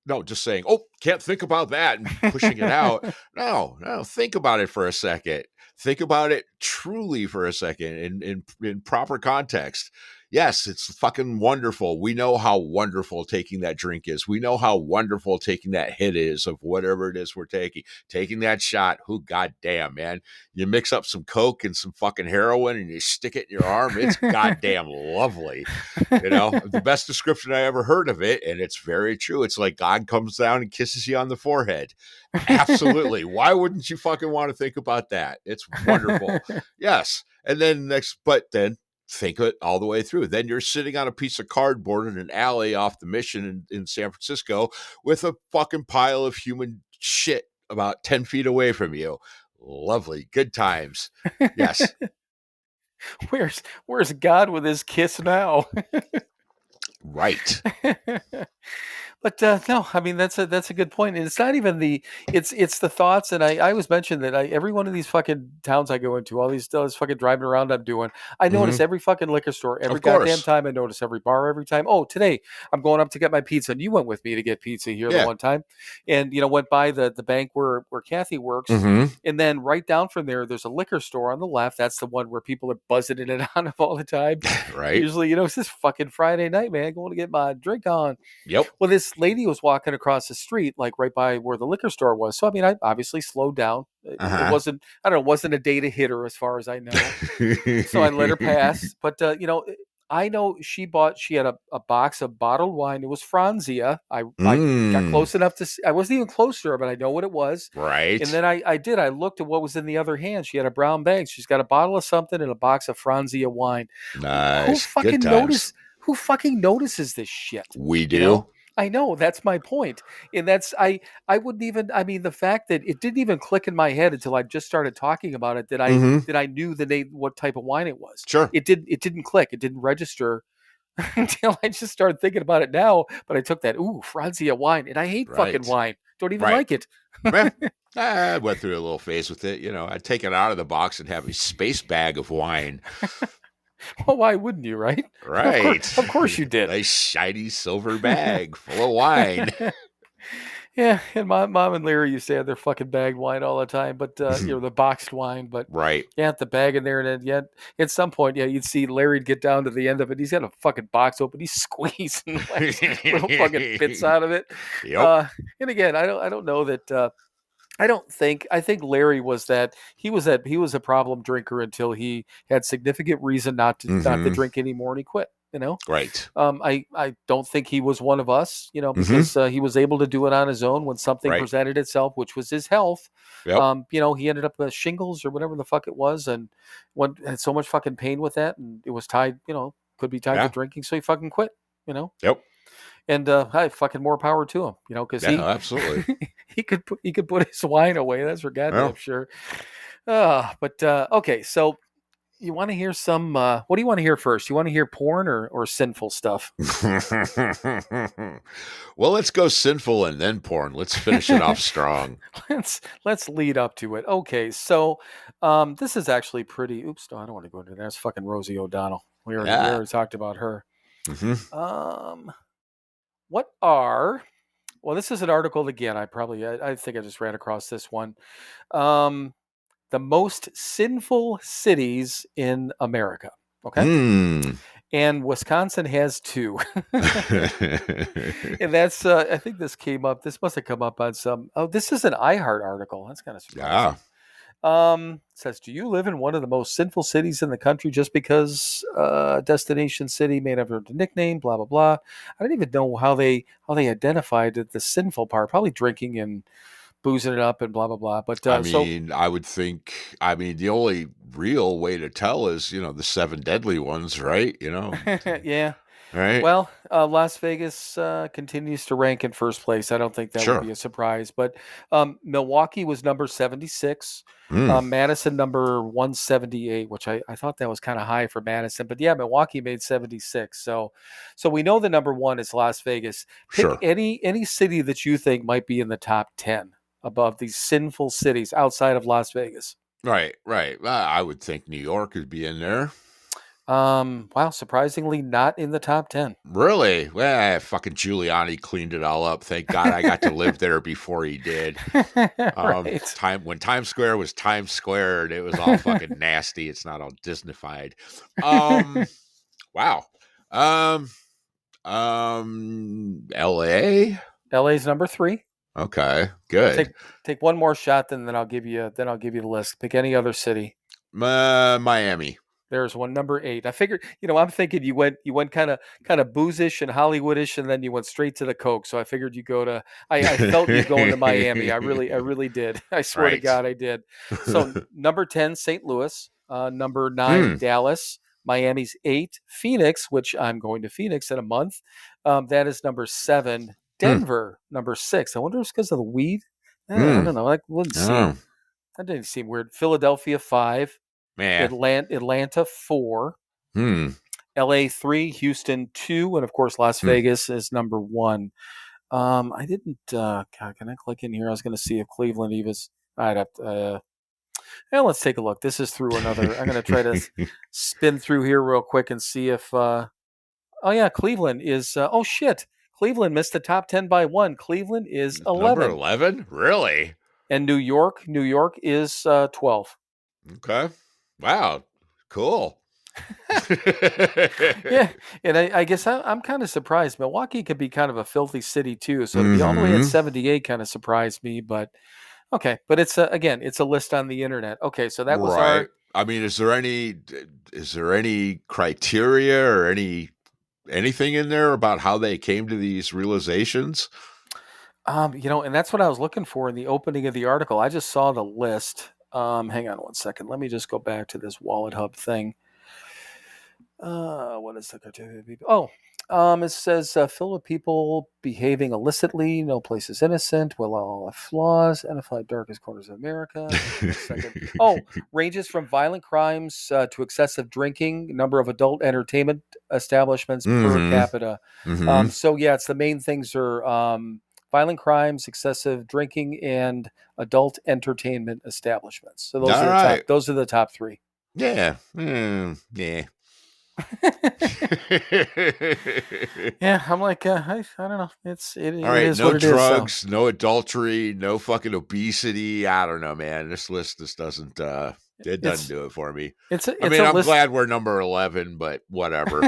S6: no, just saying, oh, can't think about that and pushing it out. No, think about it for a second. Think about it truly for a second in proper context. Yes, it's fucking wonderful. We know how wonderful taking that drink is. We know how wonderful taking that hit is of whatever it is we're taking. Taking that shot, goddamn, man. You mix up some coke and some fucking heroin and you stick it in your arm. It's goddamn lovely. The best description I ever heard of it, and it's very true. It's like God comes down and kisses you on the forehead. Absolutely. Why wouldn't you fucking want to think about that? It's wonderful. Yes. And then think it all the way through. Then you're sitting on a piece of cardboard in an alley off the Mission in San Francisco with a fucking pile of human shit about 10 feet away from you. Lovely. Good times. Yes.
S4: Where's God with his kiss now?
S6: Right.
S4: But no, I mean, that's a good point. And it's not even it's the thoughts. And I always mention that every one of these fucking towns I go into, all these fucking driving around I'm doing, I notice every fucking liquor store, every
S6: Of course.
S4: goddamn time. I notice every bar every time. Oh, today I'm going up to get my pizza, and you went with me to get pizza here the one time, and went by the bank where Kathy works, and then right down from there's a liquor store on the left. That's the one where people are buzzing in and out of all the time.
S6: Right.
S4: Usually, it's this fucking Friday night, man, going to get my drink on.
S6: Yep.
S4: Well, this lady was walking across the street, like right by where the liquor store was. So, I mean, I obviously slowed down. It wasn't a day to hit her, as far as I know. So I let her pass. But, I know she had a box of bottled wine. It was Franzia. I got close enough to see. I wasn't even close to her, but I know what it was.
S6: Right.
S4: And then I looked at what was in the other hand. She had a brown bag. She's got a bottle of something and a box of Franzia wine.
S6: Nice.
S4: Who fucking notices this shit?
S6: We do.
S4: I know, that's my point. And that's I wouldn't even, I mean, the fact that it didn't even click in my head until I just started talking about it that I knew the name, what type of wine it was.
S6: Sure.
S4: It didn't click. It didn't register until I just started thinking about it now. But I took that, Franzia wine, and I hate fucking wine. Don't even like it.
S6: I went through a little phase with it. I'd take it out of the box and have a space bag of wine.
S4: Well, why wouldn't you, right?
S6: Right.
S4: Of course you did.
S6: A shiny silver bag full of wine.
S4: Yeah, and my mom and Larry used to have their fucking bagged wine all the time, but the boxed wine. But
S6: right,
S4: the bag in there, and then at some point, you'd see Larry'd get down to the end of it. He's got a fucking box open. He's squeezing like little fucking bits out of it.
S6: Yep.
S4: And again, I don't know that. I think Larry was he was a problem drinker until he had significant reason not to drink anymore, and he quit.
S6: Right.
S1: I
S4: don't think he was one of us,
S6: Mhm.
S4: because he was able to do it on his own when something
S6: Right.
S4: presented itself, which was his health.
S6: Yep.
S4: He ended up with shingles or whatever the fuck it was, and had so much fucking pain with that, and it was tied, could be tied
S6: Yeah.
S4: to drinking, so he fucking quit.
S6: Yep.
S4: And hey, fucking more power to him, because
S6: Yeah, absolutely.
S4: he could put his wine away. That's for goddamn
S6: Well.
S4: sure. But okay, so you want to hear some? What do you want to hear first? You want to hear porn or sinful stuff?
S6: Well, let's go sinful and then porn. Let's finish it off strong.
S4: Let's lead up to it. Okay, so this is actually pretty. Oops, no, I don't want to go into that. It's fucking Rosie O'Donnell. We already talked about her.
S6: Mm-hmm.
S4: What are? Well, this is an article again. I think I just ran across this one. The most sinful cities in America. Okay. And Wisconsin has 2. And that's, I think this came up. This must have come up on some. Oh, this is an iHeart article. That's kind of surprising. It says, do you live in one of the most sinful cities in the country just because destination city made up of the nickname, blah, blah, blah. I don't even know how they identified the sinful part. Probably drinking and boozing it up and blah, blah, blah. But
S6: I would think, the only real way to tell is, the 7 deadly ones, right?
S4: Yeah.
S6: Right.
S4: Well, Las Vegas continues to rank in first place. I don't think that would be a surprise. But Milwaukee was number 76. Madison number 178, which I thought that was kind of high for Madison. But yeah, Milwaukee made 76. So we know the number 1 is Las Vegas. Pick any city that you think might be in the top 10 above these sinful cities outside of Las Vegas.
S6: Right. I would think New York would be in there.
S4: Wow, surprisingly not in the top 10.
S6: Really? Well, fucking Giuliani cleaned it all up. Thank God I got to live there before he did.
S4: Right.
S6: When Times Square was Times Square, it was all fucking nasty. It's not all Disneyfied. Wow. LA?
S4: LA's number 3.
S6: Okay, good.
S4: Take one more shot, then I'll give you the list. Pick any other city.
S6: Miami.
S4: There's one, number 8. I figured, I'm thinking you went kind of boozish and Hollywoodish, and then you went straight to the Coke. So I figured you go to. I felt you going to Miami. I really did. I swear to God, I did. So number 10, St. Louis. Number 9, Dallas. Miami's 8, Phoenix, which I'm going to Phoenix in a month. That is number 7. Denver, number 6. I wonder if it's because of the weed. I don't know. That wouldn't seem. That didn't seem weird. Philadelphia 5.
S6: Man.
S4: Atlanta 4. LA 3. Houston 2. And of course, Las Vegas is number 1. I didn't. God, can I click in here? I was going to see if Cleveland even. I'd have to. Let's take a look. This is through another. I'm going to try to spin through here real quick and see if. Oh yeah, Cleveland is. Oh shit. Cleveland missed the top 10 by 1. Cleveland is 11.
S6: Number 11? Really?
S4: And New York is 12.
S6: Okay. Wow. Cool.
S4: Yeah. And I guess I'm kind of surprised. Milwaukee could be kind of a filthy city too. So to be all the way at 78 kind of surprised me. But okay. But it's it's a list on the internet. Okay. So that was our.
S6: Is there any criteria or anything in there about how they came to these realizations?
S4: And that's what I was looking for in the opening of the article. I just saw the list. Hang on one second. Let me just go back to this Wallet Hub thing. What is the criteria? It says filled with people behaving illicitly. No place is innocent. Will all have flaws. Identified darkest corners of America. Ranges from violent crimes to excessive drinking. Number of adult entertainment establishments per capita. It's the main things are violent crimes, excessive drinking, and adult entertainment establlements. So those are the top 3.
S6: Yeah. Yeah.
S4: Yeah, I'm like, I don't know. It
S6: all right.
S4: is
S6: No
S4: what it
S6: drugs,
S4: is,
S6: no adultery, no fucking obesity. I don't know, man. This list just doesn't. It doesn't do it for me. I'm glad we're number 11, but whatever.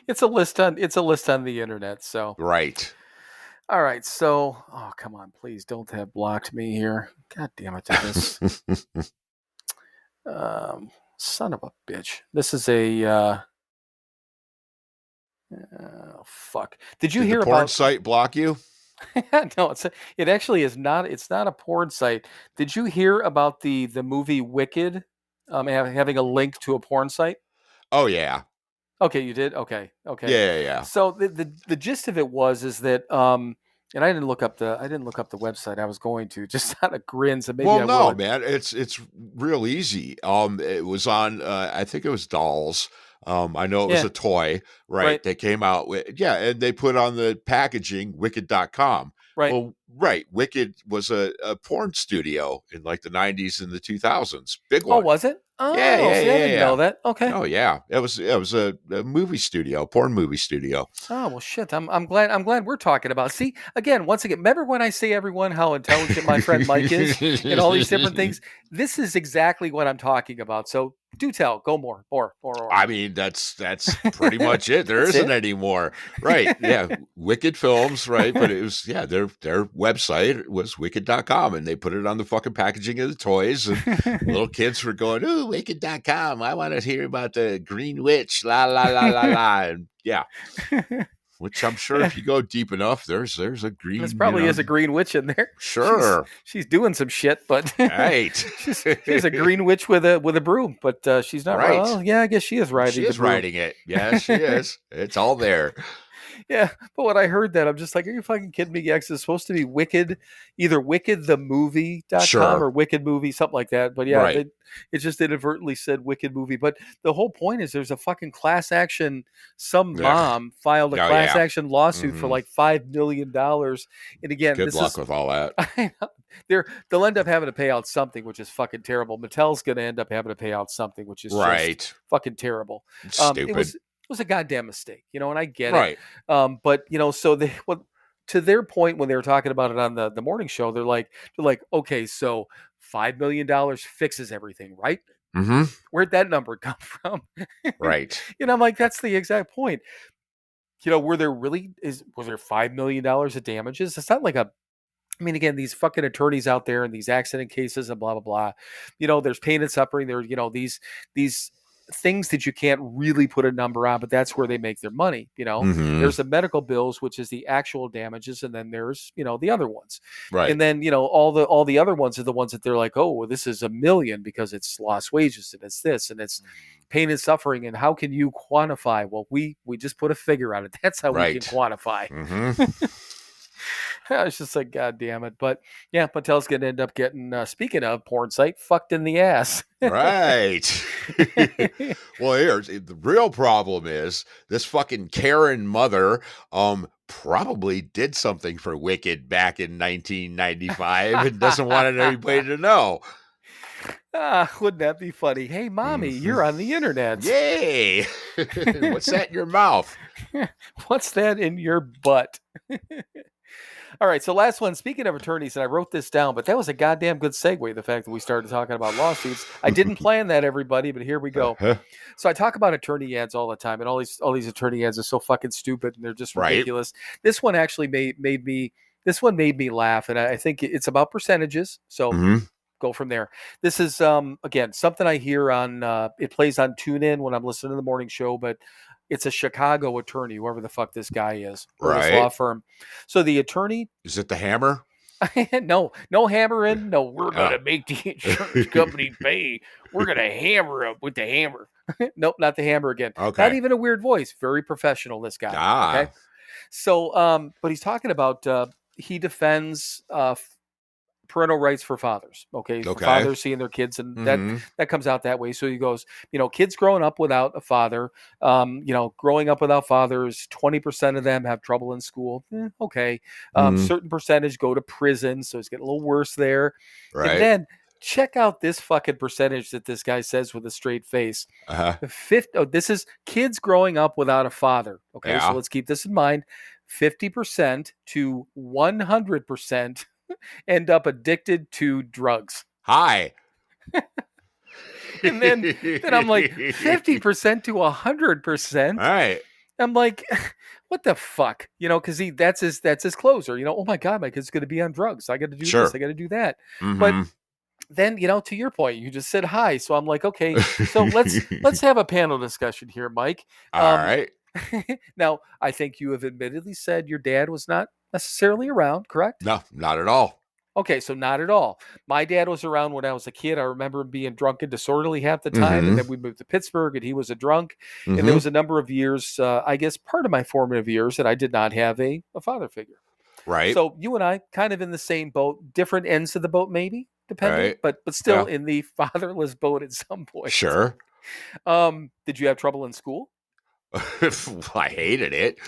S4: It's a list on the internet. So
S6: right.
S4: All right. So, oh come on, please don't have blocked me here. God damn it, this. Son of a bitch. This is a Oh, fuck. Did you
S6: Did
S4: hear
S6: the porn
S4: about
S6: site block you?
S4: No, it actually is not. It's not a porn site. Did you hear about the movie Wicked having a link to a porn site?
S6: Oh yeah.
S4: Okay, you did. Okay.
S6: Yeah.
S4: So the gist of it is that and I didn't look up the website. I was going to just out of grins, and maybe
S6: Well,
S4: I
S6: no,
S4: would.
S6: man, it's real easy. It was on. I think it was Dolls. I know it was
S4: Yeah,
S6: a toy, right?
S4: right,
S6: They came out with, yeah, and they put on the packaging Wicked.com.
S4: right.
S6: Well, right, Wicked was a porn studio in like the 90s and the 2000s. Big
S4: Oh,
S6: one.
S4: was it?
S6: Yeah,
S4: Oh,
S6: yeah,
S4: see, I
S6: yeah,
S4: didn't know
S6: yeah.
S4: that. Okay.
S6: Oh yeah, it was a movie studio, porn movie studio.
S4: Oh well, shit. I'm glad we're talking about. See, once again, remember when I say everyone how intelligent my friend Mike is and all these different things? This is exactly what I'm talking about. So do tell. Go more.
S6: I mean, that's pretty much it. There
S4: That's
S6: isn't
S4: it.
S6: any more. Right. Yeah. Wicked Films, right? But it was, yeah, their website was wicked.com, and they put it on the fucking packaging of the toys, and little kids were going, "Ooh, wicked.com. I want to hear about the Green Witch, la la la la la." And yeah. Which I'm sure if you go deep enough, there's a green.
S4: This probably is a green witch in there.
S6: Sure.
S4: She's doing some shit, but
S6: Right.
S4: she's a green witch with a broom, but she's not
S6: Right.
S4: Well, yeah, I guess she is riding.
S6: She is riding it. Yeah, she is. It's all there.
S4: Yeah, but when I heard that, I'm just like, are you fucking kidding me? Yeah, 'cause it's supposed to be Wicked, either wickedthemovie.com
S6: Sure.
S4: or Wicked Movie, something like that. But yeah,
S6: Right.
S4: it just inadvertently said Wicked Movie. But the whole point is there's a fucking class action. Some
S6: Ugh.
S4: mom filed a
S6: Oh,
S4: class
S6: yeah.
S4: action lawsuit for
S6: Mhm.
S4: like $5 million. And again,
S6: Good
S4: this
S6: luck
S4: is
S6: with all that.
S4: they'll end up having to pay out something, which is fucking terrible. Mattel's going to end up having to pay out something, which is just
S6: Right.
S4: fucking terrible.
S6: Stupid.
S4: It was a goddamn mistake, and I get
S6: Right.
S4: it. But so to their point when they were talking about it on the morning show, they're like, okay, so $5 million fixes everything, right?
S6: Mm-hmm.
S4: Where'd that number come from?
S6: Right.
S4: I'm like, that's the exact point. Was there $5 million of damages? It's not like I mean, again, these fucking attorneys out there and these accident cases and blah, blah, blah, there's pain and suffering. There, these things that you can't really put a number on, but that's where they make their money.
S6: Mhm.
S4: There's the medical bills, which is the actual damages. And then there's, the other ones.
S6: Right.
S4: And then, all the other ones are the ones that they're like, oh, well, this is $1 million because it's lost wages and it's this and it's pain and suffering. And how can you quantify? Well, we just put a figure on it. That's how we can quantify.
S6: Mm-hmm.
S4: I was just like, God damn it. But yeah, Patel's going to end up getting, speaking of porn site, fucked in the ass.
S6: Right. Well, here's the real problem is this fucking Karen mother probably did something for Wicked back in 1995 and doesn't want anybody to know.
S4: Wouldn't that be funny? Hey, mommy, you're on the internet.
S6: Yay. What's that in your mouth?
S4: What's that in your butt? All right, so last one. Speaking of attorneys, and I wrote this down, but that was a goddamn good segue, the fact that we started talking about lawsuits. I didn't plan that, everybody, but here we go.
S6: Uh-huh.
S4: So I talk about attorney ads all the time, and all these attorney ads are so fucking stupid, and they're just
S6: Right.
S4: ridiculous. This one actually made me laugh, and I think it's about percentages. So
S6: Mhm.
S4: go from there. This is again something I hear on it plays on TuneIn when I'm listening to the morning show, but it's a Chicago attorney, whoever the fuck this guy is, or his
S6: Right.
S4: law firm. So the attorney,
S6: Is it the hammer?
S4: no hammering. No, we're gonna make the insurance company pay. We're gonna hammer up with the hammer. Nope, not the hammer again.
S6: Okay.
S4: Not even a weird voice. Very professional, this guy.
S6: Ah.
S4: Okay. So, but he's talking about he defends parental rights for fathers. Okay. For
S6: Okay.
S4: fathers seeing their kids, and
S6: Mhm.
S4: that comes out that way. So he goes, kids growing up without a father, growing up without fathers, 20% of them have trouble in school. Okay.
S6: Mhm.
S4: Certain percentage go to prison. So it's getting a little worse there.
S6: Right.
S4: And then check out this fucking percentage that this guy says with a straight face.
S6: Uh-huh.
S4: This is kids growing up without a father. Okay.
S6: Yeah.
S4: So let's keep this in mind. 50% to 100% end up addicted to drugs.
S6: Hi.
S4: And then I'm like 50% to 100%.
S6: All right.
S4: I'm like, what the fuck? Because that's his closer. Oh my God, my kid's gonna be on drugs. I gotta do
S6: Sure.
S4: this, I gotta do that.
S6: Mhm.
S4: But then, to your point, you just said hi. So I'm like, okay, so let's have a panel discussion here, Mike.
S6: All right.
S4: Now, I think you have admittedly said your dad was not necessarily around, correct?
S6: No, not at all.
S4: Okay, so not at all. My dad was around when I was a kid. I remember him being drunk and disorderly half the time, and then we moved to Pittsburgh, and he was a drunk. And there was a number of years, I guess part of my formative years, that I did not have a father figure.
S6: Right.
S4: So you and I kind of in the same boat, different ends of the boat, maybe, depending,
S6: Right.
S4: but still in the fatherless boat at some point.
S6: Sure.
S4: Did you have trouble in school?
S6: I hated it.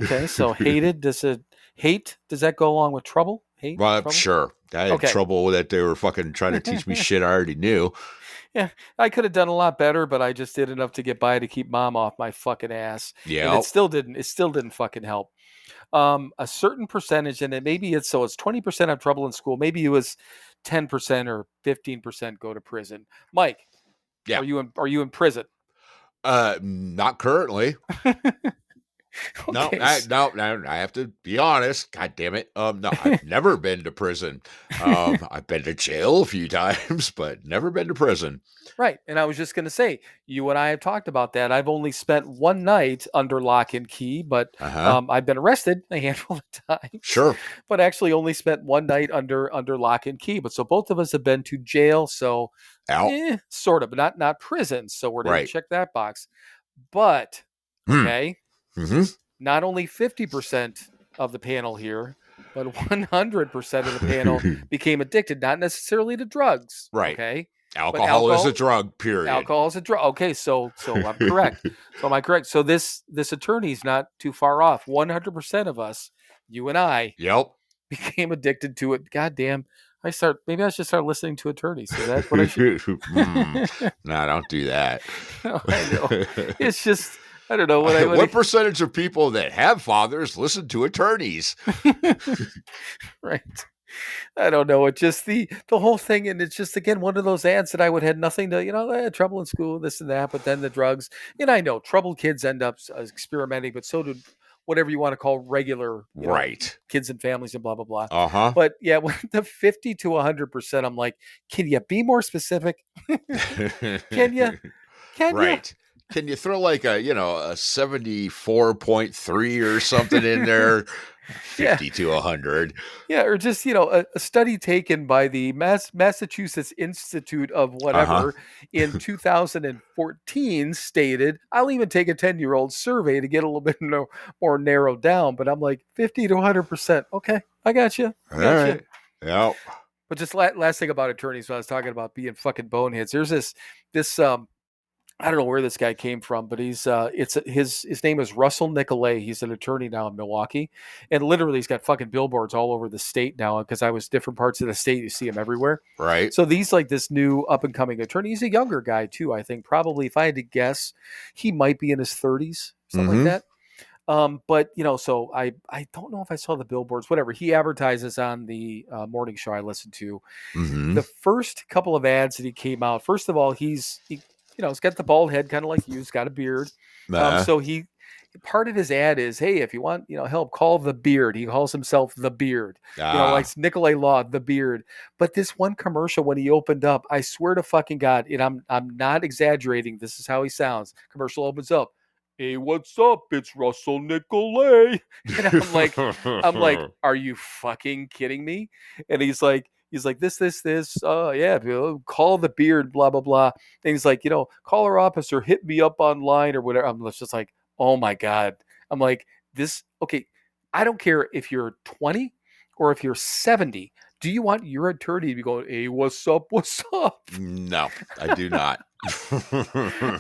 S4: Okay, so hated, does that go along with trouble? Hate?
S6: Well,
S4: Trouble?
S6: sure. I had trouble that they were fucking trying to teach me shit I already knew.
S4: Yeah, I could have done a lot better, but I just did enough to get by to keep mom off my fucking ass.
S6: Yeah.
S4: And it still didn't fucking help. A certain percentage, and it's 20% have trouble in school. Maybe it was 10% or 15% go to prison. Mike,
S6: Yeah.
S4: Are you in prison?
S6: Not currently.
S4: Okay.
S6: No, I have to be honest. God damn it. No, I've never been to prison. I've been to jail a few times, but never been to prison.
S4: Right. And I was just going to say, you and I have talked about that. I've only spent one night under lock and key, but I've been arrested a handful of times.
S6: Sure.
S4: But actually only spent one night under lock and key. But so both of us have been to jail. So sort of, but not prison. So we're going to check that box. But, okay. Not only 50% of the panel here, but 100% of the panel became addicted, not necessarily to drugs.
S6: Right.
S4: Okay.
S6: Alcohol is a drug, period.
S4: Alcohol is a drug. Okay, so I'm correct. So am I correct? So this attorney's not too far off. 100% of us, you and I, became addicted to it. God damn. Maybe I should start listening to attorneys. Is that what I should?
S6: No, don't do that.
S4: No, I know. It's just, I don't know.
S6: What percentage of people that have fathers listen to attorneys?
S4: Right. I don't know. It's just the whole thing. And it's just, again, one of those ads that I would had nothing to, trouble in school, this and that, but then the drugs. And I know troubled kids end up experimenting, but so do whatever you want to call regular kids and families and blah, blah, blah. But yeah, with the 50 to 100%, I'm like, can you be more specific? Can you?
S6: Right. Can you throw like a 74.3 or something in there? 50 to 100.
S4: Yeah, or just, a study taken by the Massachusetts Institute of whatever in 2014 stated, I'll even take a 10-year-old survey to get a little bit more narrowed down, but I'm like 50 to 100%. Okay, I got you.
S6: All right. Yeah.
S4: But just last thing about attorneys, when I was talking about being fucking boneheads, there's this I don't know where this guy came from, but he's his name is Russell Nicolay. He's an attorney now in Milwaukee, and literally he's got fucking billboards all over the state now. Because I was different parts of the state, you see him everywhere.
S6: Right.
S4: So these like this new up and coming attorney. He's a younger guy too. I think probably if I had to guess, he might be in his 30s, something like that. But so I don't know if I saw the billboards. Whatever, he advertises on the morning show I listen to. The first couple of ads that he came out. First of all, he's got the bald head, kind of like you. He's got a beard. So part of his ad is, hey, if you want, help, call the Beard. He calls himself the Beard. Like Nicolay Law, the Beard. But this one commercial, when he opened up, I swear to fucking God, and I'm not exaggerating. This is how he sounds. Commercial opens up. Hey, what's up? It's Russell Nicolay. And I'm like, are you fucking kidding me? And he's like, this. Yeah, call the Beard, blah, blah, blah. And he's like, call our office or hit me up online or whatever. I'm just like, oh my God. I'm like, this, okay. I don't care if you're 20 or if you're 70. Do you want your attorney to be going, hey, what's up? What's up?
S6: No, I do not.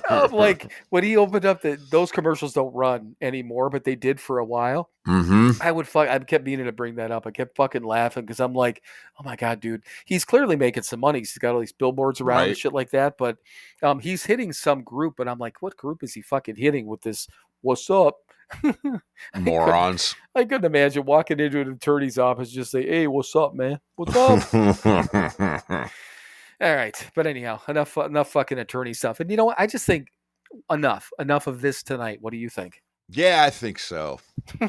S4: I'm like, when he opened up those commercials don't run anymore, but they did for a while. I kept meaning to bring that up. I kept fucking laughing because I'm like, oh my God, dude, he's clearly making some money. He's got all these billboards around and shit like that. But he's hitting some group, and I'm like, what group is he fucking hitting with this? What's up?
S6: Morons.
S4: I couldn't imagine walking into an attorney's office and just say, hey, what's up, man? What's up? All right. But anyhow, enough fucking attorney stuff. And you know what? I just think enough of this tonight. What do you think?
S6: Yeah, I think so.
S4: All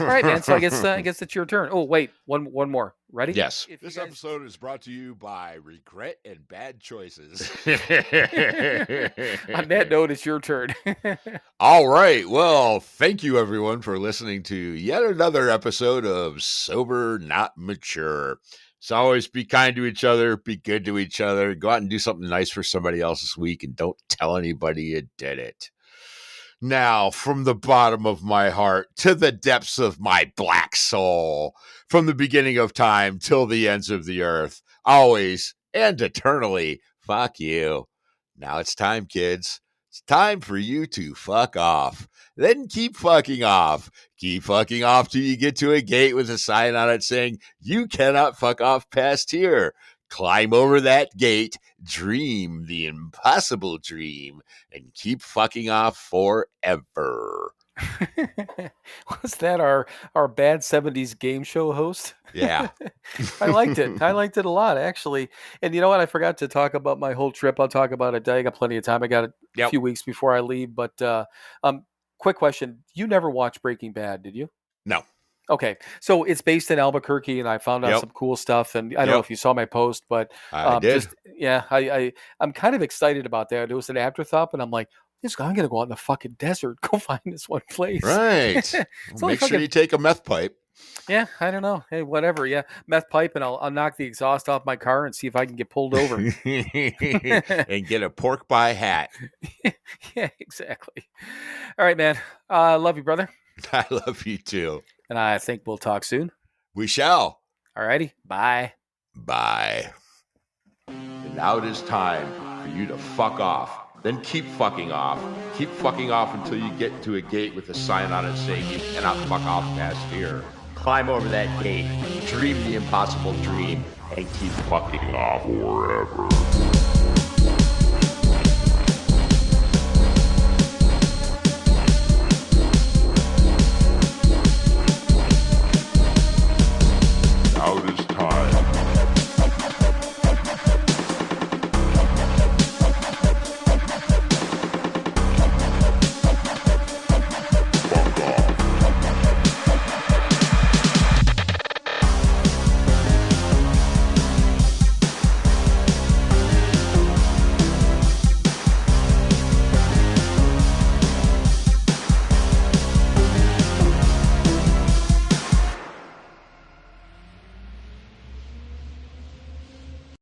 S4: right, man. So I guess it's your turn. Oh, wait, one more. Ready?
S6: Yes.
S4: If
S6: This
S4: you guys-
S6: episode is brought to you by regret and bad choices.
S4: On that note, it's your turn.
S6: All right. Well, thank you everyone for listening to yet another episode of Sober Not Mature. So always be kind to each other, be good to each other, go out and do something nice for somebody else this week, and don't tell anybody you did it. Now, from the bottom of my heart to the depths of my black soul, from the beginning of time till the ends of the earth, always and eternally, fuck you. Now it's time, kids. It's time for you to fuck off. Then keep fucking off. Keep fucking off till you get to a gate with a sign on it saying, you cannot fuck off past here. Climb over that gate, dream the impossible dream, and keep fucking off forever.
S4: Was that our bad 70s game show host?
S6: Yeah.
S4: I liked it. I liked it a lot, actually. And you know what? I forgot to talk about my whole trip. I'll talk about it. I got plenty of time. I got a few weeks before I leave. But quick question. You never watched Breaking Bad, did you?
S6: No.
S4: Okay. So it's based in Albuquerque, and I found out some cool stuff. And I don't know if you saw my post, but
S6: I did.
S4: I'm kind of excited about that. It was an afterthought, and I'm like, I'm going to go out in the fucking desert, go find this one place.
S6: Right. Make sure you take a meth pipe.
S4: Yeah, I don't know. Hey, whatever. Yeah, meth pipe, and I'll knock the exhaust off my car and see if I can get pulled over.
S6: And get a pork pie hat.
S4: Yeah, exactly. All right, man. I love you, brother.
S6: I love you too.
S4: And I think we'll talk soon.
S6: We shall.
S4: All righty. Bye.
S6: Bye. And now it is time for you to fuck off. Then keep fucking off. Keep fucking off until you get to a gate with a sign on it saying you cannot fuck off past here. Climb over that gate, dream the impossible dream, and keep fucking off forever.